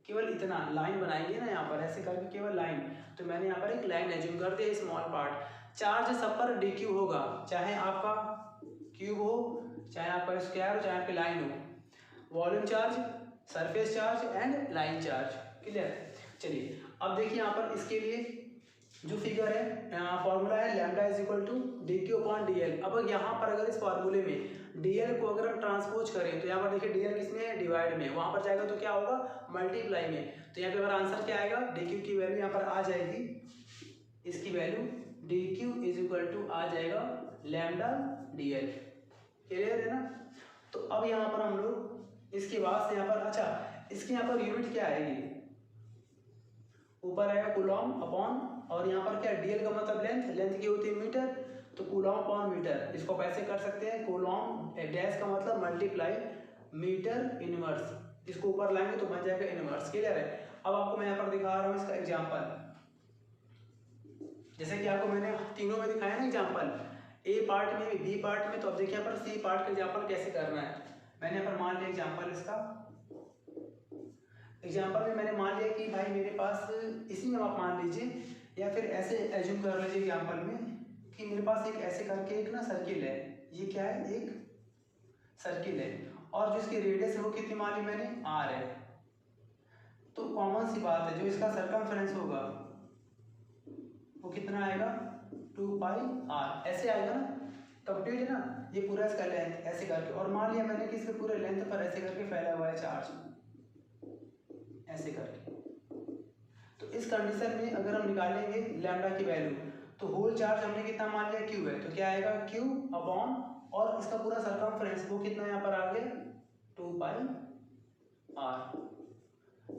केवल इतना लाइन बनाएंगे ना यहाँ पर, ऐसे करके केवल लाइन। तो मैंने यहाँ पर एक लाइन एज्यूम कर दिया, स्मॉल पार्ट। चार्ज सब पर dq होगा, चाहे आपका क्यूब हो, चाहे आपका स्क्वायर हो, चाहे आपकी लाइन हो। Volume charge, surface charge and line charge, clear. चलिए अब देखिए यहाँ पर इसके लिए जो फिगर है, फॉर्मूला है lambda is equal to dq upon dl। अब यहाँ पर अगर इस फॉर्मूले में dl को अगर हम ट्रांसपोज करें, तो यहाँ पर देखिए dl किसमें है, डिवाइड में, वहाँ पर जाएगा तो क्या होगा, मल्टीप्लाई में। तो यहाँ पे हमारा आंसर क्या आएगा, dq की वैल्यू यहाँ पर आ जाएगी, इसकी value dq is equal to आ जाएगा लैम्डा dl, क्लियर है ना। तो अब यहाँ पर हम लोग इसके बाद से यहाँ पर, अच्छा इसके यहाँ पर यूनिट क्या आएगी, ऊपर आएगा कूलॉम अपॉन, और यहाँ पर क्या dl का मतलब लेंथ, लेंथ की होती है मीटर, तो कूलॉम अपॉन मीटर, इसको कैसे कर सकते हैं, कूलॉम डैश का मतलब मल्टीप्लाई मीटर इनवर्स, इसको ऊपर लाएंगे तो बन जाएगा इनवर्स, क्लियर है। अब आपको मैं यहाँ पर दिखा रहा हूँ इसका एग्जाम्पल, जैसे कि आपको मैंने तीनों में दिखाया ना एग्जाम्पल, ए पार्ट में, बी पार्ट में, तो अब देखिए यहाँ पर सी पार्ट का एग्जाम्पल कैसे करना है। मैंने यहाँ पर मान लिया एग्जाम्पल, इसका एग्जाम्पल में मैंने मान लिया कि भाई मेरे पास, इसी में आप मान लीजिए, या फिर ऐसे एज्यूम कर लीजिए एग्जाम्पल में कि मेरे पास एक ऐसे करके एक ना सर्किल है, ये क्या है, एक सर्किल है, और जो इसकी रेडियस है वो कितनी मान ली मैंने, r है। तो कॉमन सी बात है, जो इसका सर्कमफेरेंस होगा वो कितना आएगा, 2 पाई r, ऐसे आएगा ना। कंप्लीट है ना, ये पूरा इसका लेंथ ऐसे करके, और मान लिया मैंने कि इसके पूरे लेंथ पर ऐसे करके फैला हुआ है चार्ज ऐसे करके। तो इस कंडीशन में अगर हम निकालेंगे लैम्डा की वैल्यू, तो होल चार्ज हमने कितना मान लिया, क्यू है, तो क्या आएगा क्यू अपॉन, और इसका पूरा सरकमफ्रेंस वो कितना यहाँ पर आ गया 2 पाई आर।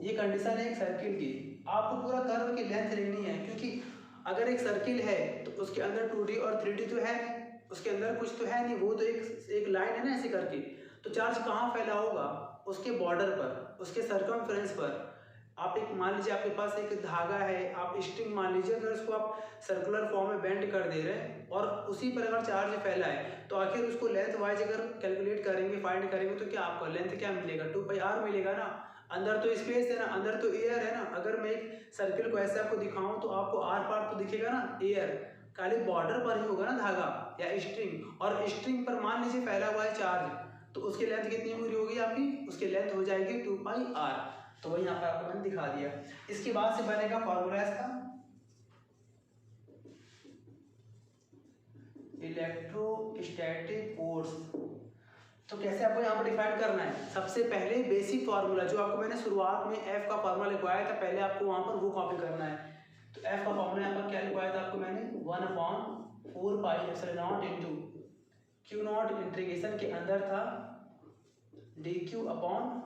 ये कंडीशन है एक सर्किल की। आपको पूरा कर्व की लेंथ लेनी है, क्योंकि अगर एक सर्किल है तो उसके अंदर 2D और 3D तो है, उसके अंदर कुछ तो है नहीं, वो तो एक लाइन है ना ऐसे करके। तो चार्ज कहाँ फैला होगा, उसके बॉर्डर पर, उसके सरकमफ्रेंस पर। आप एक मान लीजिए आपके पास एक धागा है, आप स्ट्रिंग मान लीजिए, अगर उसको आप सर्कुलर फॉर्म में बेंड कर दे रहे हैं और उसी पर अगर चार्ज फैला है, तो आखिर उसको लेंथ वाइज अगर कैलकुलेट करेंगे, फाइंड करेंगे, तो क्या आपको लेंथ क्या मिलेगा 2πr मिलेगा ना। अंदर तो स्पेस है ना, अंदर तो एयर है ना। अगर मैं एक सर्किल को ऐसे आपको दिखाऊं तो आपको आर पार तो दिखेगा ना एयर, खाली बॉर्डर पर ही होगा ना धागा या स्ट्रिंग, और स्ट्रिंग पर मान लीजिए फैला हुआ है चार्ज, तो उसकी लेंथ कितनी पूरी होगी आपकी, उसकी लेंथ हो जाएगी 2πr। तो वही यहाँ पर आपको मैंने दिखा दिया। इसके बाद से बनेगा फॉर्मूला इसका इलेक्ट्रोस्टैटिक फोर्स। तो कैसे आपको यहाँ पर डिफाइन करना है, सबसे पहले बेसिक फार्मूला जो आपको मैंने शुरुआत में एफ का फार्मूला लिखवाया था, पहले आपको वहाँ पर वो कॉपी करना है। तो एफ का फार्मूला यहाँ पर क्या लिखवाया था आपको मैंने, 1/4πε0 इंटू क्यू नॉट इंटीग्रेशन के अंदर था dq upon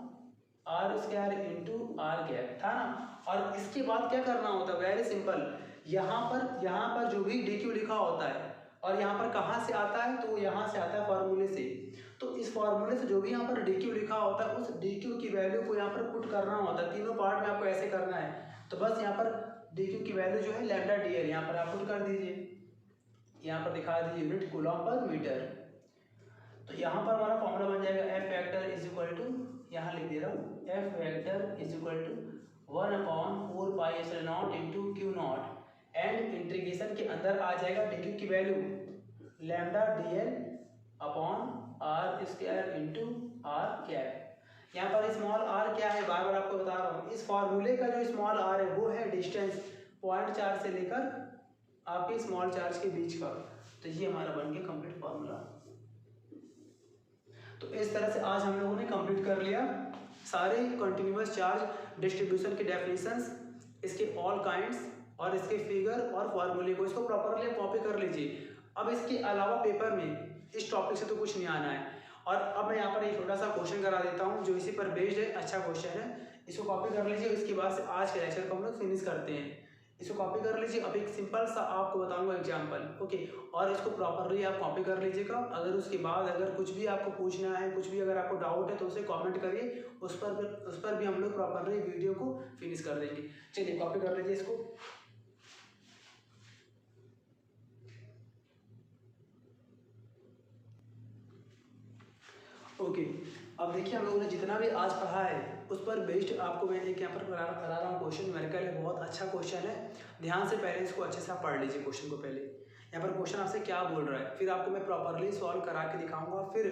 r square into r cap था ना। और इसके बाद क्या करना होता है, वेरी सिंपल, यहाँ पर जो भी dq लिखा होता है, और यहाँ पर कहाँ से आता है, तो यहाँ से आता है फार्मूले से। तो इस फार्मूले से जो भी यहाँ पर dq लिखा होता है, उस dq की वैल्यू को यहाँ पर पुट करना होता है। तीनों पार्ट में आपको ऐसे करना है। तो बस यहाँ पर dq की वैल्यू जो है लैम्डा dl यहाँ पर आप पुट कर दीजिए, यहाँ पर दिखा दीजिए यूनिट कूलम पर मीटर। तो यहाँ पर हमारा फॉर्मूला बन जाएगा F vector is equal to, यहाँ लिख दे रहा हूँ, F vector is equal to 1/4πε0 into q naught, and integration के अंदर आ जाएगा dq की वैल्यू lambda dl upon r square into r cap. यहाँ पर स्मॉल आर क्या है, बार बार आपको बता रहा हूँ, इस फॉर्मूले का जो स्मॉल आर है वो है डिस्टेंस पॉइंट चार्ज से लेकर आपके स्मॉल चार्ज के बीच का। तो ये हमारा बन गया कंप्लीट फॉर्मूला। तो इस तरह से आज हम लोगों ने कंप्लीट कर लिया सारे कंटिन्यूअस चार्ज डिस्ट्रीब्यूशन के डेफिनेशंस, इसके ऑल काइंड्स और इसके फिगर और फॉर्मूले को, इसको प्रॉपरली कॉपी कर लीजिए। अब इसके अलावा पेपर में इस टॉपिक से तो कुछ नहीं आना है। और अब मैं यहाँ पर एक छोटा सा क्वेश्चन करा देता हूँ जो इसी पर बेस्ड है, अच्छा क्वेश्चन है, इसको कॉपी कर लीजिए। इसके बाद से आज के लेक्चर को हम लोग फिनिश करते हैं। इसको कॉपी कर लीजिए। अब एक सिंपल सा आपको बताऊंगा एग्जांपल, ओके, और इसको प्रॉपरली आप कॉपी कर लीजिएगा। अगर उसके बाद अगर कुछ भी आपको पूछना है, कुछ भी अगर आपको डाउट है तो उसे कमेंट करिए, उस पर भी हम लोग प्रॉपरली वीडियो को फिनिश कर देंगे। चलिए कॉपी कर लीजिए इसको। ओके, अब देखिए हम लोगों ने जितना भी आज पढ़ा है उस पर बेस्ड आपको मैं एक यहाँ पर करा रहा हूँ क्वेश्चन। न्यूमेरिकल है, बहुत अच्छा क्वेश्चन है, ध्यान से पहले इसको अच्छे से आप पढ़ लीजिए क्वेश्चन को। पहले यहाँ पर क्वेश्चन आपसे क्या बोल रहा है, फिर आपको मैं प्रॉपरली सॉल्व करा के दिखाऊंगा। फिर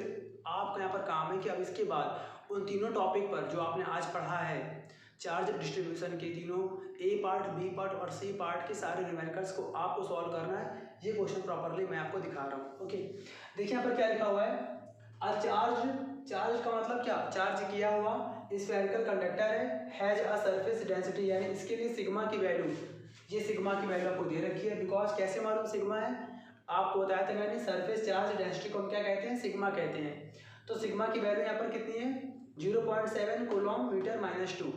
आपका यहाँ पर काम है कि अब इसके बाद उन तीनों टॉपिक पर जो आपने आज पढ़ा है चार्ज डिस्ट्रीब्यूशन के तीनों ए पार्ट, बी पार्ट और सी पार्ट के सारे न्यूमेरिकल्स को आपको सॉल्व करना है। ये क्वेश्चन प्रॉपरली मैं आपको दिखा रहा हूँ। ओके, देखिए यहाँ पर क्या लिखा हुआ है, चार्ज का मतलब क्या, चार्ज किया हुआ spherical conductor has a surface density, यानी इसके लिए सिग्मा की वैल्यू, ये सिग्मा की वैल्यू आपको दे रखी है। बिकॉज कैसे मालूम सिग्मा है, आपको बताया था मैंने, सरफेस चार्ज डेंसिटी को हम क्या कहते हैं, सिग्मा कहते हैं। तो सिग्मा की वैल्यू यहाँ पर कितनी है, 0.7 कूलम मीटर -2।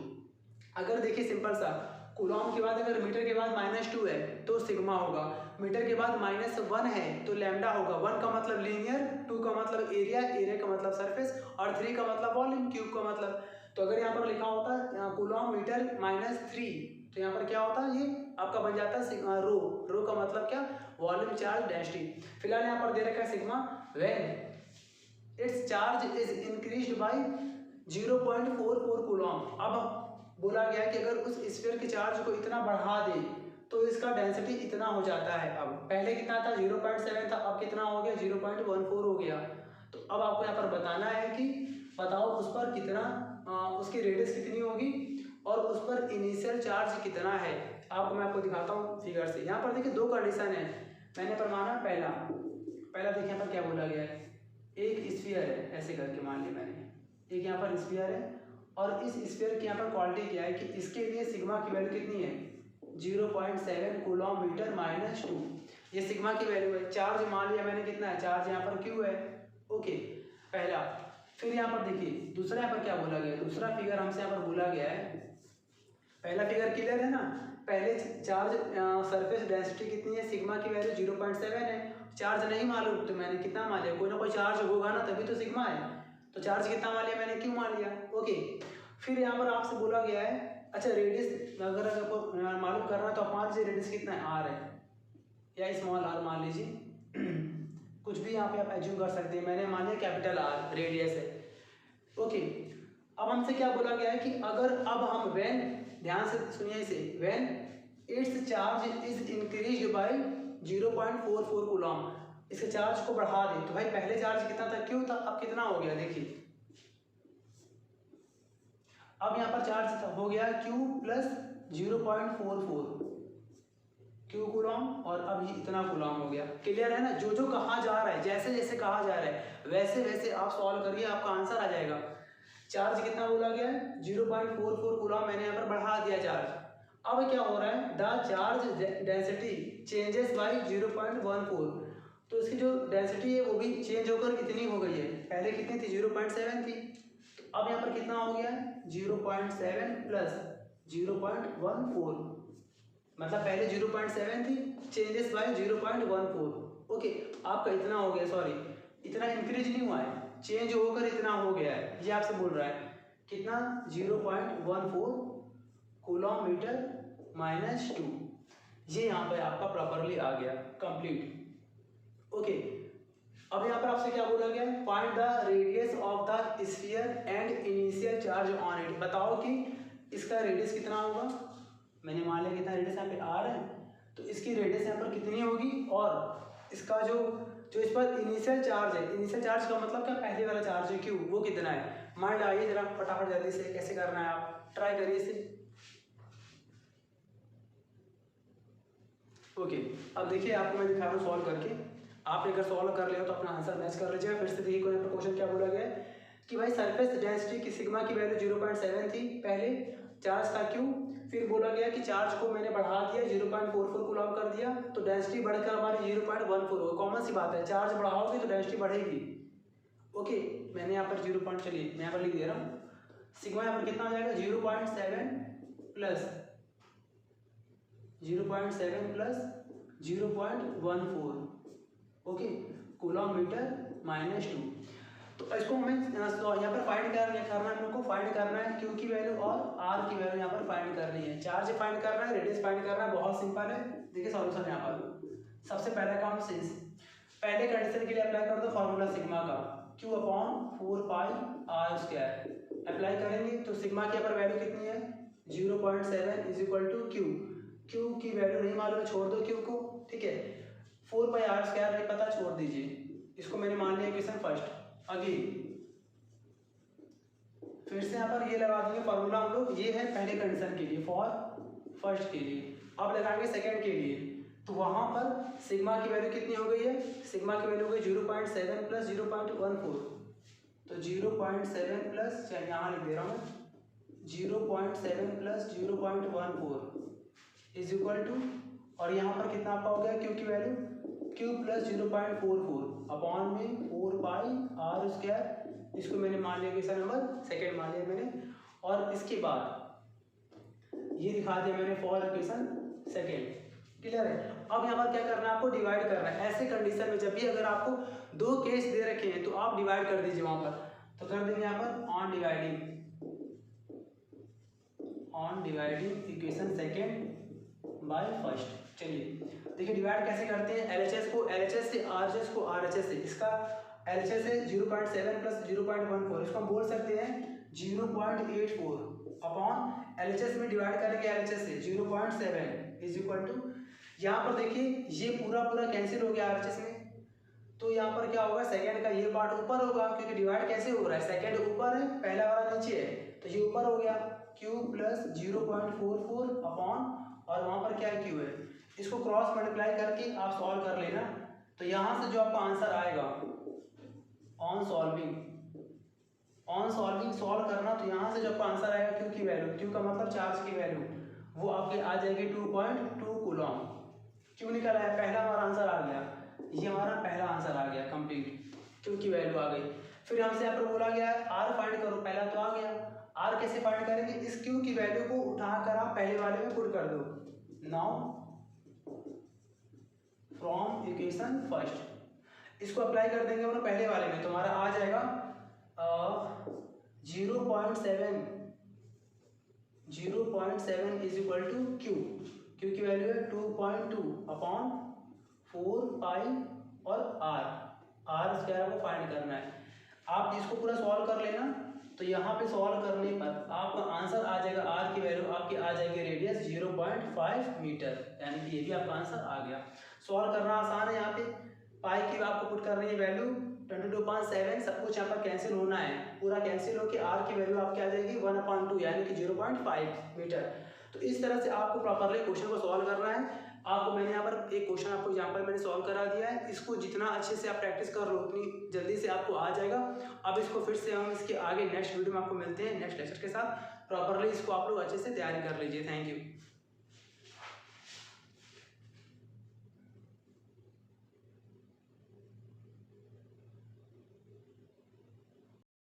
अगर देखिए सिंपल सा, कूलम के बाद अगर मीटर के बाद -2 है तो सिग्मा होगा, मीटर के बाद -1 है तो लैम्डा होगा। 1 का मतलब लीनियर, 2 का मतलब एरिया, एरिया का मतलब सरफेस, और 3 का मतलब वॉल्यूम, क्यूब का मतलब। तो अगर यहाँ पर लिखा होता कूलम मीटर -3 तो यहाँ पर क्या होता है, ये आपका बन जाता है रो। रो का मतलब क्या, वॉल्यूम चार्ज डेंसिटी। फिलहाल यहाँ पर दे रखा है sigma when it's charge is increased by 0.44 coulomb. अब बोला गया कि अगर उस स्फीयर के चार्ज को इतना बढ़ा दे तो इसका डेंसिटी इतना हो जाता है। अब पहले कितना था, 0.7 था, अब कितना हो गया, 0.14 हो गया। तो अब आपको यहाँ पर बताना है कि बताओ उस पर कितना, उसकी रेडियस कितनी होगी और उस पर इनिशियल चार्ज कितना है। आपको मैं आपको दिखाता हूँ फिगर से। यहाँ पर देखिए दो कंडीशन है, मैंने पर माना पहला पहला देखिए यहाँ पर क्या बोला गया है, एक स्फीयर है, ऐसे करके मान लिया मैंने, एक यहाँ पर स्फीयर है और इस स्फीयर की यहाँ पर क्वालिटी क्या है कि इसके लिए सिग्मा की वैल्यू कितनी है 0.7 कूलम मीटर माइनस 2, ये सिग्मा की वैल्यू है। चार्ज मान लिया मैंने कितना है, चार्ज यहाँ पर क्यू है, ओके पहला। फिर यहाँ पर देखिए दूसरा यहाँ पर क्या बोला गया, दूसरा फिगर हमसे यहाँ पर बोला गया है, पहला फिगर क्लियर है ना, पहले चार्ज सरफेस डेंसिटी कितनी है, सिग्मा की वैल्यू 0.7 है, चार्ज नहीं मालूम तो मैंने कितना मान लिया, कोई ना कोई चार्ज होगा ना तभी तो सिग्मा है, तो चार्ज कितना मान लिया मैंने, क्यू मान लिया, ओके। फिर यहाँ पर आपसे बोला गया है, अच्छा रेडियस अगर आपको मालूम करना है तो आप मान लीजिए रेडियस कितना है, आर है या स्मॉल आर मान लीजिए कुछ भी यहाँ पे आप एज्यूम कर सकते हैं, मैंने मान लिया कैपिटल आर रेडियस है, ओके। अब हमसे क्या बोला गया है कि अगर अब हम व्हेन, ध्यान से सुनिए इसे, when it's charge is increased by 0.44 coulomb, इसके चार्ज को बढ़ा दे, तो भाई पहले चार्ज कितना था, क्यू था, अब कितना हो गया देखिए, अब यहाँ पर चार्ज हो गया Q प्लस 0.44 क्यू कूलम और अब ये इतना कूलम हो गया, क्लियर है ना। जो जो कहा जा रहा है, जैसे जैसे कहा जा रहा है वैसे वैसे आप सॉल्व करिए, आपका आंसर आ जाएगा। चार्ज कितना बोला गया है 0.44 कूलम, मैंने यहाँ पर बढ़ा दिया चार्ज। अब क्या हो रहा है, the charge density changes by 0.14, तो इसकी जो डेंसिटी है वो भी चेंज होकर कितनी हो गई है, पहले कितनी थी 0.7 थी, अब यहाँ पर कितना हो गया है 0.7 प्लस 0.14, मतलब पहले 0.7 थी, चेंजेस बाय 0.14, ओके। आपका इतना हो गया, सॉरी इतना इंक्रीज नहीं हुआ है, चेंज होकर इतना हो गया है, ये आपसे बोल रहा है कितना 0.14 कूलम मीटर माइनस 2, ये यहाँ पे आपका प्रॉपरली आ गया कंप्लीट, ओके। अब यहाँ पर आपसे क्या बोला गया, find the radius of the sphere and initial charge on it, बताओ कि इसका रेडियस कितना होगा, मैंने मान लिया कितना रेडियस यहाँ पे आर है, तो इसकी रेडियस यहाँ पर कितनी होगी और इसका जो इस पर इनिशियल चार्ज है, इनिशियल चार्ज का मतलब क्या, पहले वाला चार्ज है क्यू, वो कितना है, मान लाइए जरा फटाफट जल्दी से, कैसे करना है आप ट्राई करिए इसे, ओके। अब देखिए आपको मैं दिखा रहा हूँ सॉल्व करके, आपने अगर सॉल्व कर लिया तो अपना आंसर मैच कर लीजिएगा। फिर से देखिए कोई क्वेश्चन क्या बोला गया है कि भाई सरफेस डेंसिटी की सिग्मा की वैल्यू 0.7 थी, पहले चार्ज था क्यू, फिर बोला गया कि चार्ज को मैंने बढ़ा दिया 0.44 कूलम कर दिया, तो डेंसिटी बढ़कर हमारी 0.14 हो, कॉमन सी बात है, चार्ज बढ़ाओगे तो डेंसिटी बढ़ेगी, ओके। मैंने यहाँ पर 0. चलिए मैं यहाँ पर लिख दे रहा हूँ, सिग्मा यहाँ पर कितना आ जाएगा 0.7 plus 0.14 okay coulomb metre minus 2। तो इसको हमें यहाँ पर फाइंड करना है, हम लोग को फाइंड करना है क्यू की वैल्यू और आर की वैल्यू यहाँ पर फाइंड करनी है, चार्ज फाइंड करना है, रेडियस फाइंड करना है, बहुत सिंपल है। देखिए सॉल्यूशन यहाँ पर सबसे पहला काम सिंस पहले कंडीशन के लिए अप्लाई कर दो फॉर्मूला सिग्मा का, q upon 4 pi r square apply करेंगे तो सिग्मा की यहाँ पर वैल्यू कितनी है 0.7 is equal to q, q की वैल्यू नहीं मालूम है, छोड़ दो क्यू को, ठीक है। 4 पाई आर स्क्वायर नहीं पता, छोड़ दीजिए, इसको मैंने मान लिया इक्वेशन फर्स्ट। अगेन फिर से यहाँ पर ये लगा देंगे फॉर्मूला हम लोग, ये है पहले कंडीशन के लिए फॉर फर्स्ट के लिए, अब लगाएंगे सेकंड के लिए, तो वहां पर सिग्मा की वैल्यू कितनी हो गई है, सिग्मा की वैल्यू हो गई 0.7 प्लस 0.14, तो 0.7 प्लस यहाँ लिख दे रहा हूँ 0.7 प्लस 0.14 इज इक्वल टू, और यहाँ पर कितना आपका हो गया क्यू की वैल्यू क्यू प्लस 0.44 अपॉन में 4 पाई आर स्क्वायर, इसको मैंने मान लिया क्वेश्चन नंबर सेकंड मान लिया मैंने, और इसके बाद ये दिखा दिया मैंने फॉर इक्वेशन सेकंड, क्लियर है। अब यहाँ पर क्या करना है आपको, डिवाइड करना है। ऐसे कंडीशन में जब भी अगर आपको दो केस दे रखे हैं तो आप डिवाइड कर दीजिए वहां पर, तो कर देंगे यहाँ पर on dividing equation second by first. चलिए देखिए डिवाइड कैसे करते हैं, एलएचएस को एलएचएस से, आरएचएस को आरएचएस से, इसका एलएचएस है 0.7 प्लस 0.14, इसको हम बोल सकते हैं 0.84 अपॉन एलएचएस में डिवाइड करेंगे एलएचएस से 0.7 इज इक्वल टू, यहाँ पर देखिए ये पूरा कैंसिल हो गया आरएचएस में, तो यहाँ पर क्या होगा सेकंड का ये पार्ट ऊपर होगा, क्योंकि डिवाइड कैसे हो रहा है, सेकंड ऊपर है पहला वाला नीचे है, तो ये ऊपर हो गया क्यू प्लस 0.44 अपॉन, और वहां पर क्या क्यू है, इसको क्रॉस मल्टीप्लाई करके आप सॉल्व कर लेना, तो यहाँ से जो आपका आंसर आएगा ऑन सॉल्विंग सॉल्व करना, तो यहाँ से जो आपका आंसर आएगा क्यू की वैल्यू, क्यू का मतलब चार्ज की वैल्यू, वो आपकी आ जाएगी 2.2 कूलम। क्यू निकल आया, पहला हमारा आंसर आ गया, ये हमारा पहला आंसर आ गया कंप्लीट, क्यू की वैल्यू आ गई। फिर हमसे यहाँ पर बोला गया है आर फाइंड करो, पहला तो आ गया, आर कैसे फाइंड करेंगे, इस क्यू की वैल्यू को उठाकर आप पहले वाले में पुट कर दो। नाउ फ्रॉम इक्वेशन फर्स्ट इसको अप्लाई कर देंगे और पहले वाले में, तो हमारा आ जाएगा 0.7 is equal to q, q की वैल्यू है 2.2 अपॉन 4 पाई और आर स्क्वायर को फाइंड करना है। आप इसको पूरा सॉल्व कर लेना, तो यहाँ पे सॉल्व करने पर आपका आंसर आ जाएगा, आर की वैल्यू आपकी आ जाएगी रेडियस 0.5 मीटर, यानी कि ये भी आपका आंसर आ गया। सॉल्व करना आसान है, यहाँ पे पाई की आपको पुट करनी है वैल्यू 22.7, सब कुछ यहाँ पर कैंसिल होना है, पूरा कैंसिल होकर आर की वैल्यू आपकी आ जाएगी 1/2 यानी कि 0.5 मीटर। तो इस तरह से आपको प्रॉपरली क्वेश्चन को सॉल्व करना है। आपको मैंने यहाँ पर एक क्वेश्चन आपको एग्जाम्पल मैंने सॉल्व करा दिया है, इसको जितना अच्छे से आप प्रैक्टिस कर लो उतनी जल्दी से आपको आ जाएगा। अब इसको फिर से हम इसके आगे नेक्स्ट वीडियो में आपको मिलते हैं नेक्स्ट लेक्चर के साथ, प्रॉपरली इसको आप लोग अच्छे से तैयारी कर लीजिए। Thank you.